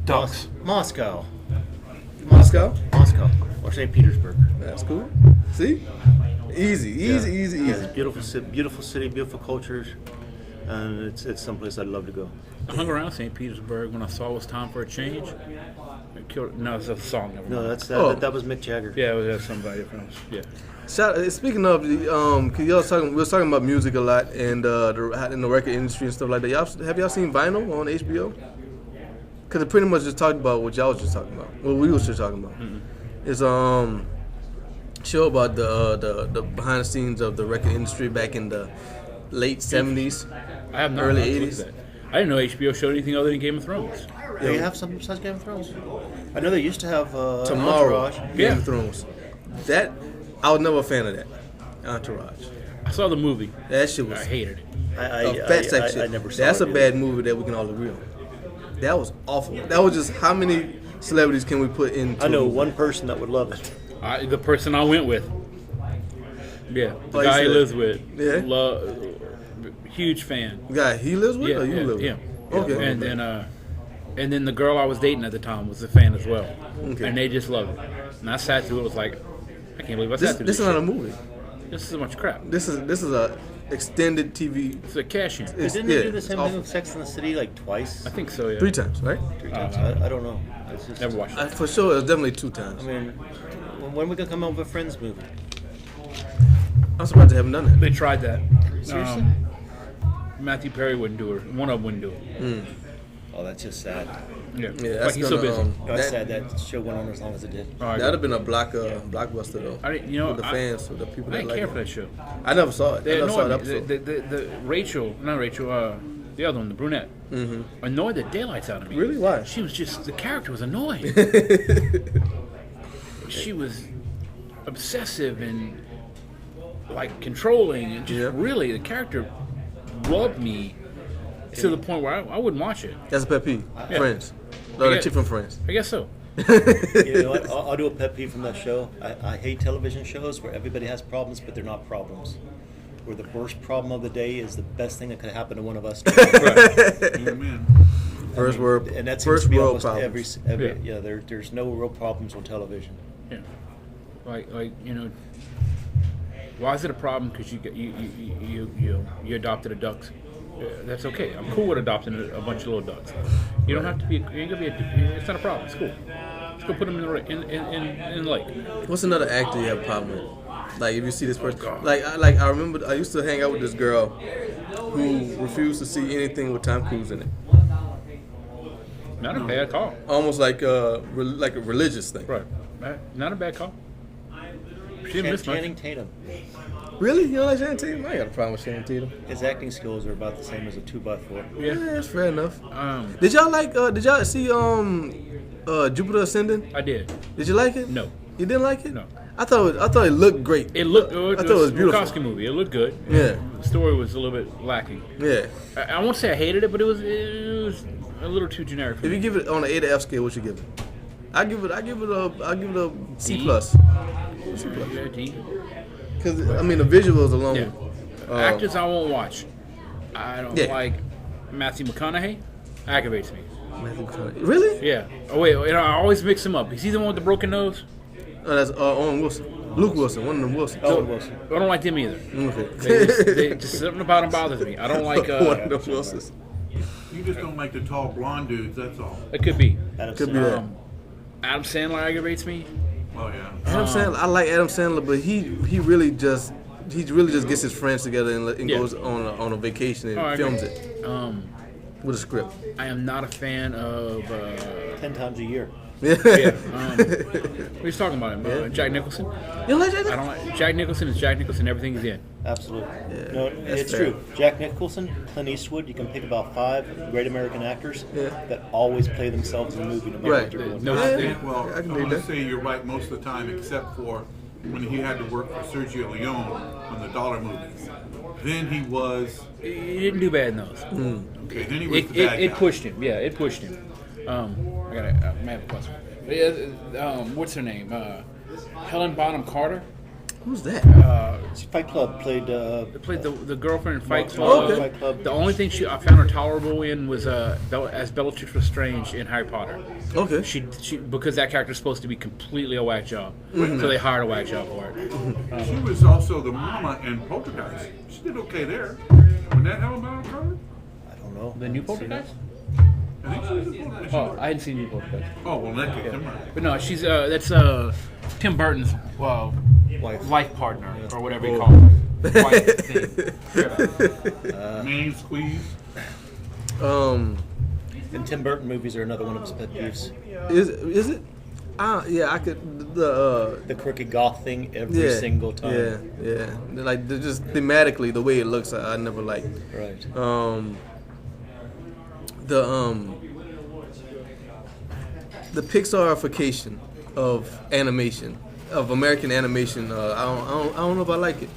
[SPEAKER 3] Ducks.
[SPEAKER 4] Moscow.
[SPEAKER 2] Moscow?
[SPEAKER 4] Or St. Petersburg.
[SPEAKER 2] That's cool. See? Easy.
[SPEAKER 4] Yeah,
[SPEAKER 2] Easy.
[SPEAKER 4] it's beautiful city, beautiful cultures, and it's someplace I'd love to go.
[SPEAKER 3] I hung around St. Petersburg when I saw it was time for a change. No, it's a song. Never
[SPEAKER 4] No,
[SPEAKER 3] mind.
[SPEAKER 4] that was Mick Jagger.
[SPEAKER 3] Yeah, it was somebody from. Yeah.
[SPEAKER 2] Speaking of, cause we was talking about music a lot and in the record industry and stuff like that. Have y'all seen Vinyl on HBO? Cause it pretty much just talked about what y'all was just talking about. What we was just talking about.
[SPEAKER 3] Mm-hmm.
[SPEAKER 2] It's show about the behind the scenes of the record industry back in the late '70s,
[SPEAKER 3] I have not
[SPEAKER 2] early
[SPEAKER 3] looked at
[SPEAKER 2] '80s.
[SPEAKER 3] that. I didn't know HBO showed anything other than Game of Thrones.
[SPEAKER 4] They have something besides Game of Thrones. I know they used to have
[SPEAKER 2] Tomorrow,
[SPEAKER 4] Entourage.
[SPEAKER 2] Game
[SPEAKER 3] Yeah.
[SPEAKER 2] of Thrones. That I was never a fan of that. Entourage.
[SPEAKER 3] I saw the movie.
[SPEAKER 2] That shit was
[SPEAKER 3] I hated it.
[SPEAKER 4] I never saw
[SPEAKER 2] That's
[SPEAKER 4] it
[SPEAKER 2] a
[SPEAKER 4] either.
[SPEAKER 2] bad movie that we can all agree on. That was awful. That was just how many celebrities can we put into?
[SPEAKER 4] I know one person that would love it.
[SPEAKER 3] The person I went with. Yeah, the
[SPEAKER 2] Oh,
[SPEAKER 3] guy
[SPEAKER 2] you
[SPEAKER 3] he
[SPEAKER 2] said-
[SPEAKER 3] lives with.
[SPEAKER 2] Yeah.
[SPEAKER 3] Huge fan.
[SPEAKER 2] The guy he lives with,
[SPEAKER 3] Yeah,
[SPEAKER 2] or you live with?
[SPEAKER 3] him.
[SPEAKER 2] Okay.
[SPEAKER 3] And then the girl I was dating at the time was a fan as well.
[SPEAKER 2] Okay.
[SPEAKER 3] And they just loved it. And I sat through it. Was like, I can't believe I
[SPEAKER 2] This
[SPEAKER 3] sat through
[SPEAKER 2] is
[SPEAKER 3] this.
[SPEAKER 2] not a
[SPEAKER 3] shit.
[SPEAKER 2] movie.
[SPEAKER 3] This is so much crap.
[SPEAKER 2] This is a extended TV.
[SPEAKER 3] It's a cash in.
[SPEAKER 2] It's-
[SPEAKER 4] Didn't they do the
[SPEAKER 2] it's
[SPEAKER 4] same
[SPEAKER 2] awful.
[SPEAKER 4] thing with Sex and the City like twice?
[SPEAKER 3] I think so. Yeah.
[SPEAKER 2] 3 times, right?
[SPEAKER 4] 3 times. I don't know. It's just,
[SPEAKER 3] Never watched it.
[SPEAKER 2] For sure, it was definitely 2 times.
[SPEAKER 4] I mean, when are we gonna come out with a Friends movie?
[SPEAKER 2] I'm surprised they haven't done that.
[SPEAKER 3] They tried that.
[SPEAKER 4] Seriously?
[SPEAKER 3] Matthew Perry wouldn't do it. One of them wouldn't do it.
[SPEAKER 4] Oh, that's just sad.
[SPEAKER 3] Yeah.
[SPEAKER 2] Yeah,
[SPEAKER 3] Like
[SPEAKER 2] that's
[SPEAKER 3] he's so busy.
[SPEAKER 4] That's sad that show went on as long as it did.
[SPEAKER 3] All right.
[SPEAKER 2] That'd have been a blockbuster though.
[SPEAKER 3] I didn't- you know,
[SPEAKER 2] with the fans, with the people
[SPEAKER 3] I
[SPEAKER 2] that
[SPEAKER 3] didn't
[SPEAKER 2] like
[SPEAKER 3] care
[SPEAKER 2] it.
[SPEAKER 3] for that show.
[SPEAKER 2] I never saw it. I
[SPEAKER 3] They
[SPEAKER 2] never saw an
[SPEAKER 3] annoyed me.
[SPEAKER 2] episode.
[SPEAKER 3] The Rachel, not Rachel, the other one, the brunette, annoyed the daylights out of me.
[SPEAKER 2] Really? Why?
[SPEAKER 3] She was just, the character was annoying. She was obsessive and like controlling and just really, the character rubbed me to the point where I wouldn't watch it.
[SPEAKER 2] That's a pet peeve.
[SPEAKER 3] Yeah.
[SPEAKER 2] Friends. No, the
[SPEAKER 3] Yeah.
[SPEAKER 2] chick from Friends.
[SPEAKER 3] I guess so.
[SPEAKER 4] You know what? I'll do a pet peeve from that show. I hate television shows where everybody has problems, but they're not problems. Where the worst problem of the day is the best thing that could happen to one of us.
[SPEAKER 5] Amen.
[SPEAKER 2] First world.
[SPEAKER 4] And that seems
[SPEAKER 2] First
[SPEAKER 4] to be
[SPEAKER 2] world
[SPEAKER 4] almost
[SPEAKER 2] problems.
[SPEAKER 4] there's no real problems on television.
[SPEAKER 3] Yeah. Like you know, why is it a problem? Because you adopted a duck. Yeah, that's okay. I'm cool with adopting a bunch of little ducks. You don't have to be. You ain't gonna be. It's not a problem. It's cool. Let's go put them in the lake.
[SPEAKER 2] What's another actor you have a problem with? Like if you see this person, I remember I used to hang out with this girl who refused to see anything with Tom Cruise in it.
[SPEAKER 3] Not a bad call.
[SPEAKER 2] Almost like a religious thing.
[SPEAKER 3] Right. Not a bad call. She didn't miss much.
[SPEAKER 4] Channing Tatum.
[SPEAKER 2] Really? You don't like Channing Tatum? I ain't got a problem with Channing Tatum.
[SPEAKER 4] His acting skills are about the same as a 2x4.
[SPEAKER 2] Yeah, that's fair enough.
[SPEAKER 3] Um,
[SPEAKER 2] Did y'all see Jupiter Ascending?
[SPEAKER 3] I did.
[SPEAKER 2] Did you like it?
[SPEAKER 3] No.
[SPEAKER 2] You didn't like it?
[SPEAKER 3] No.
[SPEAKER 2] I thought it looked great.
[SPEAKER 3] It looked.
[SPEAKER 2] I thought it was beautiful.
[SPEAKER 3] Bukowski movie. It looked good.
[SPEAKER 2] Yeah.
[SPEAKER 3] The story was a little bit lacking.
[SPEAKER 2] Yeah.
[SPEAKER 3] I won't say I hated it, but it was a litlittle too generic for
[SPEAKER 2] If
[SPEAKER 3] me.
[SPEAKER 2] you give it on an A to F scale, what you give it? I give it a C
[SPEAKER 3] D?
[SPEAKER 2] plus.
[SPEAKER 3] Yeah, D.
[SPEAKER 2] Because I mean the visuals alone.
[SPEAKER 3] Yeah. Actors I won't watch. I don't like Matthew McConaughey. Aggravates me.
[SPEAKER 2] Really?
[SPEAKER 3] Yeah. Oh wait, I always mix him up. Is he the one with the broken nose?
[SPEAKER 2] Oh, that's Owen Wilson. Luke Wilson, one of them Wilson.
[SPEAKER 4] Owen Wilson.
[SPEAKER 3] I don't like them either.
[SPEAKER 2] Okay.
[SPEAKER 3] They just something about them bothers me. I don't like.
[SPEAKER 2] one of them Wilsons.
[SPEAKER 5] You just don't like the tall blonde dudes, that's all.
[SPEAKER 3] It could be.
[SPEAKER 2] Could be that.
[SPEAKER 3] Adam Sandler aggravates me.
[SPEAKER 5] Oh, yeah.
[SPEAKER 2] Adam Sandler, I like Adam Sandler, but he really just he really just gets his friends together and goes on a vacation and films it with a script.
[SPEAKER 3] I am not a fan of
[SPEAKER 4] 10 times a year.
[SPEAKER 3] what are you talking about him? Jack Nicholson?
[SPEAKER 2] You like Jack
[SPEAKER 3] I don't like Jack Nicholson. Is Jack Nicholson everything he's in?
[SPEAKER 4] Absolutely.
[SPEAKER 2] Yeah,
[SPEAKER 4] No,
[SPEAKER 2] that's
[SPEAKER 4] it's
[SPEAKER 2] fair.
[SPEAKER 4] true. Jack Nicholson, Clint Eastwood, you can pick about 5 great American actors that always play themselves in the movie no matter
[SPEAKER 2] Right.
[SPEAKER 4] what they're doing.
[SPEAKER 3] No,
[SPEAKER 5] Well,
[SPEAKER 2] I
[SPEAKER 5] I
[SPEAKER 2] can
[SPEAKER 5] want
[SPEAKER 2] dig
[SPEAKER 5] to
[SPEAKER 2] that.
[SPEAKER 5] say you're right most of the time, except for when he had to work for Sergio Leone on the dollar movies. Then he was
[SPEAKER 3] he didn't do bad in those.
[SPEAKER 5] okay. Then he was the bad
[SPEAKER 3] It
[SPEAKER 5] guy.
[SPEAKER 3] pushed him. Yeah, it pushed him. I gotta I have a question. What's her name? Helen Bonham Carter.
[SPEAKER 2] Who's that?
[SPEAKER 4] Fight Club played.
[SPEAKER 3] Played the girlfriend in Fight
[SPEAKER 4] Oh,
[SPEAKER 3] Club.
[SPEAKER 4] okay. Fight Club.
[SPEAKER 3] The only thing I found her tolerable in was as Bellatrix Lestrange in Harry Potter.
[SPEAKER 2] Okay.
[SPEAKER 3] She because that character's supposed to be completely a whack job, so they hired a whack job for it.
[SPEAKER 5] She was also the mama in Poltergeist. She did okay there. When that Helen Bonham Carter?
[SPEAKER 4] I don't know.
[SPEAKER 3] The new Poltergeist?
[SPEAKER 5] I think she was in Poltergeist.
[SPEAKER 3] Oh, I hadn't seen new Poltergeist.
[SPEAKER 5] Oh, well, in that case, never mind.
[SPEAKER 3] But no, she's that's Tim Burton's life partner or whatever you call it. Wife thing.
[SPEAKER 5] Main squeeze.
[SPEAKER 4] And Tim Burton movies are another one of his pet peeves.
[SPEAKER 2] Is it? Yeah, I could
[SPEAKER 4] The crooked goth thing every single time.
[SPEAKER 2] Yeah. Like just thematically, the way it looks, I never liked.
[SPEAKER 4] Right.
[SPEAKER 2] The Pixarification of animation, of American animation. I don't know if I like it.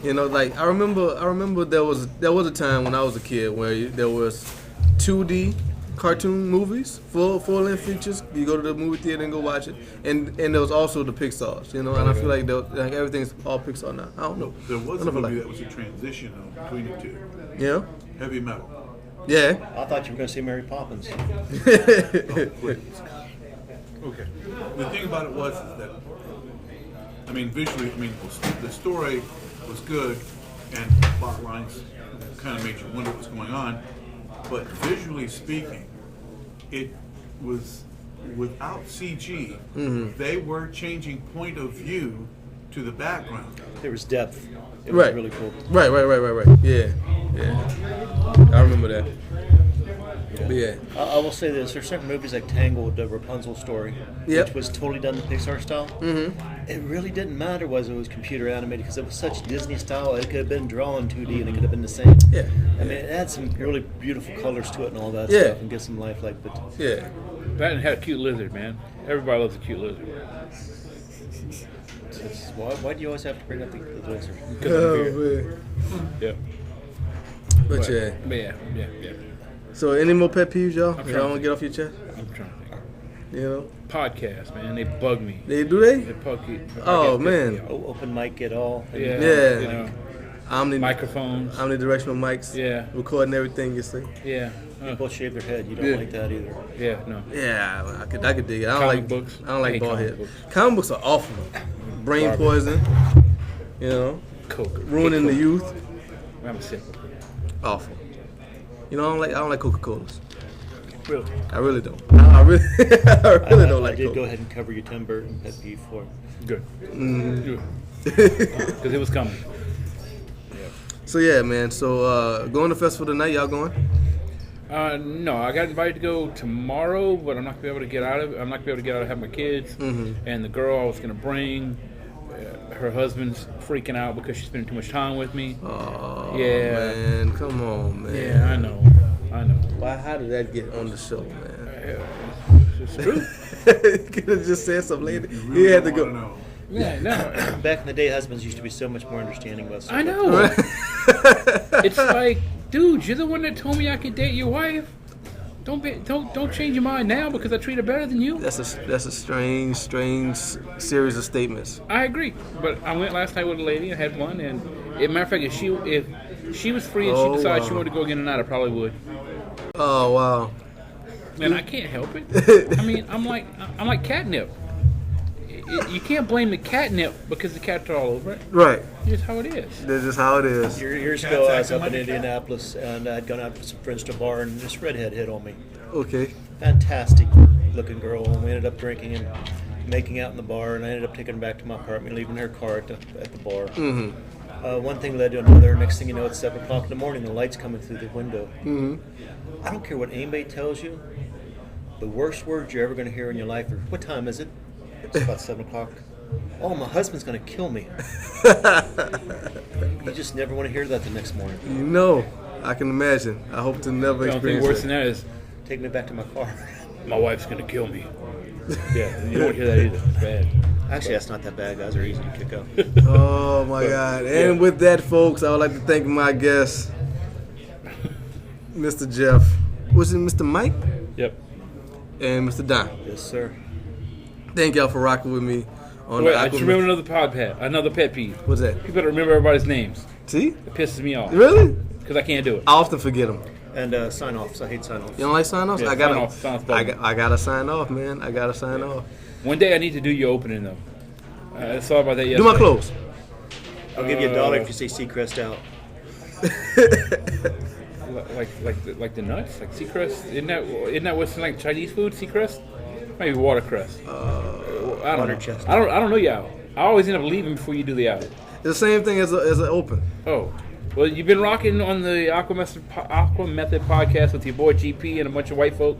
[SPEAKER 2] You know, like I remember there was a time when I was a kid where there was 2D cartoon movies, full-length features. You go to the movie theater and go watch it, and there was also the Pixars. You know, and I feel like everything's all Pixar now. I don't know.
[SPEAKER 5] There was
[SPEAKER 2] I
[SPEAKER 5] a
[SPEAKER 2] don't know if I
[SPEAKER 5] movie
[SPEAKER 2] like
[SPEAKER 5] that was a transition between the two.
[SPEAKER 2] it. You know?
[SPEAKER 5] Heavy Metal.
[SPEAKER 2] Yeah.
[SPEAKER 4] I thought you were going to say Mary Poppins.
[SPEAKER 5] Okay. The thing about it was is that, I mean, visually, the story was good, and the plot lines kind of made you wonder what was going on. But visually speaking, it was without CG. They were changing point of view to the background.
[SPEAKER 4] There was depth. It was really cool.
[SPEAKER 2] Right. Yeah. I remember that. But yeah.
[SPEAKER 4] I will say this: there's certain movies like Tangled, the Rapunzel story, which was totally done in the Pixar style. It really didn't matter whether it was computer animated because it was such Disney style. It could have been drawn 2D and it could have been the same.
[SPEAKER 2] Yeah.
[SPEAKER 4] I mean, it had some really beautiful colors to it and all that
[SPEAKER 2] Yeah.
[SPEAKER 4] stuff, and get some life like. But
[SPEAKER 2] Yeah.
[SPEAKER 3] That had a cute lizard, man. Everybody loves a cute lizard.
[SPEAKER 4] why do you always have to bring up the lizard?
[SPEAKER 2] Man.
[SPEAKER 3] Yeah.
[SPEAKER 2] But yeah.
[SPEAKER 3] Yeah.
[SPEAKER 2] So any more pet peeves, y'all?
[SPEAKER 3] trying
[SPEAKER 2] Y'all want
[SPEAKER 3] to
[SPEAKER 2] to get off your chest?
[SPEAKER 3] I'm trying to think.
[SPEAKER 2] You know?
[SPEAKER 3] Podcasts, man, they bug me.
[SPEAKER 2] They do they?
[SPEAKER 3] They bug me.
[SPEAKER 2] Oh man.
[SPEAKER 4] Open mic at all.
[SPEAKER 3] Yeah.
[SPEAKER 2] Yeah.
[SPEAKER 3] You know,
[SPEAKER 2] Microphones. Omnidirectional mics.
[SPEAKER 3] Yeah.
[SPEAKER 2] Recording everything you say.
[SPEAKER 3] Yeah.
[SPEAKER 4] People shave their head. You don't like that either.
[SPEAKER 3] Yeah. No.
[SPEAKER 2] Yeah, I could dig it. I don't
[SPEAKER 3] Comic
[SPEAKER 2] like
[SPEAKER 3] books.
[SPEAKER 2] I don't like
[SPEAKER 3] Hate
[SPEAKER 2] bald
[SPEAKER 3] comic
[SPEAKER 2] head.
[SPEAKER 3] books.
[SPEAKER 2] Comic books are awful. Brain poison. You know,
[SPEAKER 3] Coke.
[SPEAKER 2] ruining the youth.
[SPEAKER 3] I'm sick.
[SPEAKER 2] Awful. You know, I don't like Coca-Colas.
[SPEAKER 3] Really?
[SPEAKER 2] I really don't. I really don't
[SPEAKER 4] I
[SPEAKER 2] like
[SPEAKER 4] did
[SPEAKER 2] Coke.
[SPEAKER 4] go ahead and cover your Tim Burton pet peeve for it.
[SPEAKER 3] Good. Because it was coming.
[SPEAKER 2] So yeah, man. So going to festival tonight. Y'all going?
[SPEAKER 3] No, I got invited to go tomorrow, but I'm not gonna be able to get out of it. I'm not gonna be able to get out of have my kids. And the girl I was gonna bring, her husband's freaking out because she's spending too much time with me.
[SPEAKER 2] Oh
[SPEAKER 3] Yeah.
[SPEAKER 2] man, come on, man.
[SPEAKER 3] Yeah, I know.
[SPEAKER 2] Why? How did that get on the show, man?
[SPEAKER 3] It's true.
[SPEAKER 2] Could have just said something later.
[SPEAKER 5] You
[SPEAKER 2] He
[SPEAKER 5] really
[SPEAKER 2] had to
[SPEAKER 5] don't
[SPEAKER 2] go.
[SPEAKER 5] wanna know.
[SPEAKER 3] Yeah, no.
[SPEAKER 4] Back in the day, husbands used to be so much more understanding about stuff.
[SPEAKER 3] I
[SPEAKER 4] like
[SPEAKER 3] know.
[SPEAKER 4] that.
[SPEAKER 3] It's like, dude, you're the one that told me I could date your wife. Don't change your mind now because I treat her better than you.
[SPEAKER 2] That's a strange series of statements.
[SPEAKER 3] I agree, but I went last night with a lady and had fun. And matter of fact, if she was free and she decided she wanted to go again tonight, I probably would.
[SPEAKER 2] Oh wow.
[SPEAKER 3] Man, I can't help it. I mean, I'm like catnip. You can't blame the catnip because the cats are all over it.
[SPEAKER 2] Right.
[SPEAKER 3] It's just how it is.
[SPEAKER 2] That's just how it is.
[SPEAKER 4] Years ago, I was up in Indianapolis, and I'd gone out with some friends to a bar, and this redhead hit on me.
[SPEAKER 2] Okay.
[SPEAKER 4] Fantastic looking girl, and we ended up drinking and making out in the bar, and I ended up taking her back to my apartment, leaving her car at the bar. One thing led to another. Next thing you know, it's 7 o'clock in the morning. The light's coming through the window. I don't care what anybody tells you. The worst words you're ever going to hear in your life are, "What time is it?" It's about 7 o'clock. "Oh, my husband's going to kill me." You just never want to hear that the next morning.
[SPEAKER 2] You know, I can imagine. I hope to never
[SPEAKER 3] The only thing
[SPEAKER 2] experience
[SPEAKER 3] worse than that is,
[SPEAKER 4] Take me back to my car.
[SPEAKER 3] my wife's going to kill me. Yeah, you don't want to hear that either. It's bad.
[SPEAKER 4] Actually, that's not that bad. Guys are easy to kick up.
[SPEAKER 2] Oh my God! And with that, folks, I would like to thank my guest, Mr. Jeff. Was it Mr. Mike?
[SPEAKER 3] Yep.
[SPEAKER 2] And Mr. Don.
[SPEAKER 4] Yes, sir.
[SPEAKER 2] Thank y'all for rocking with me on
[SPEAKER 3] Wait,
[SPEAKER 2] the
[SPEAKER 3] I just remember another pet peeve.
[SPEAKER 2] What's that?
[SPEAKER 3] You better remember everybody's names.
[SPEAKER 2] See?
[SPEAKER 3] It pisses me off.
[SPEAKER 2] Really?
[SPEAKER 3] Because I can't do it.
[SPEAKER 2] I often forget them.
[SPEAKER 4] And sign-offs. I hate sign-offs.
[SPEAKER 2] You don't like sign-offs?
[SPEAKER 3] Yeah,
[SPEAKER 2] I gotta.
[SPEAKER 3] sign-offs
[SPEAKER 2] I gotta sign off, man. I gotta sign off.
[SPEAKER 3] One day I need to do your opening, though. I saw about that yesterday.
[SPEAKER 2] Do my clothes.
[SPEAKER 4] I'll give you $1 if you say Seacrest out.
[SPEAKER 3] Like the nuts, like Seacrest. Isn't that what's like Chinese food? Seacrest, maybe watercrest. I don't know.
[SPEAKER 4] Chestnut.
[SPEAKER 3] I don't know you out. I always end up leaving before you do the out.
[SPEAKER 2] It's the same thing as an open.
[SPEAKER 3] Oh, well, you've been rocking on the Aqua Method podcast with your boy GP and a bunch of white folk.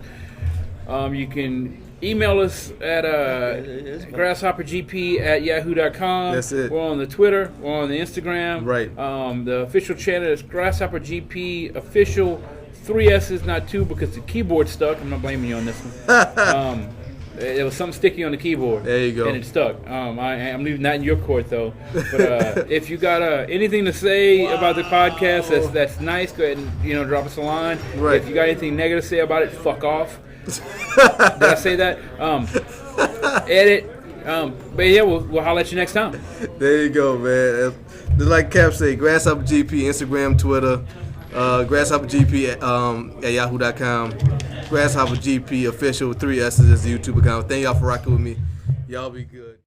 [SPEAKER 3] You can email us at grasshoppergp@yahoo.com.
[SPEAKER 2] That's it.
[SPEAKER 3] We're on the Twitter. We're on the Instagram.
[SPEAKER 2] Right.
[SPEAKER 3] The official channel is grasshoppergp official. 3 S's, not 2, because the keyboard stuck. I'm not blaming you on this one. There was something sticky on the keyboard.
[SPEAKER 2] There you go.
[SPEAKER 3] And it stuck. I'm leaving that in your court, though. But if you got anything to say about the podcast that's nice, go ahead and drop us a line.
[SPEAKER 2] Right.
[SPEAKER 3] If you got anything negative to say about it, fuck off. Did I say that? Edit. But yeah, we'll holler at you next time.
[SPEAKER 2] There you go, man. Just like Cap say, Grasshopper GP, Instagram, Twitter, Grasshopper GP at yahoo.com. Grasshopper GP official 3 S's is the YouTube account. Thank y'all for rocking with me. Y'all be good.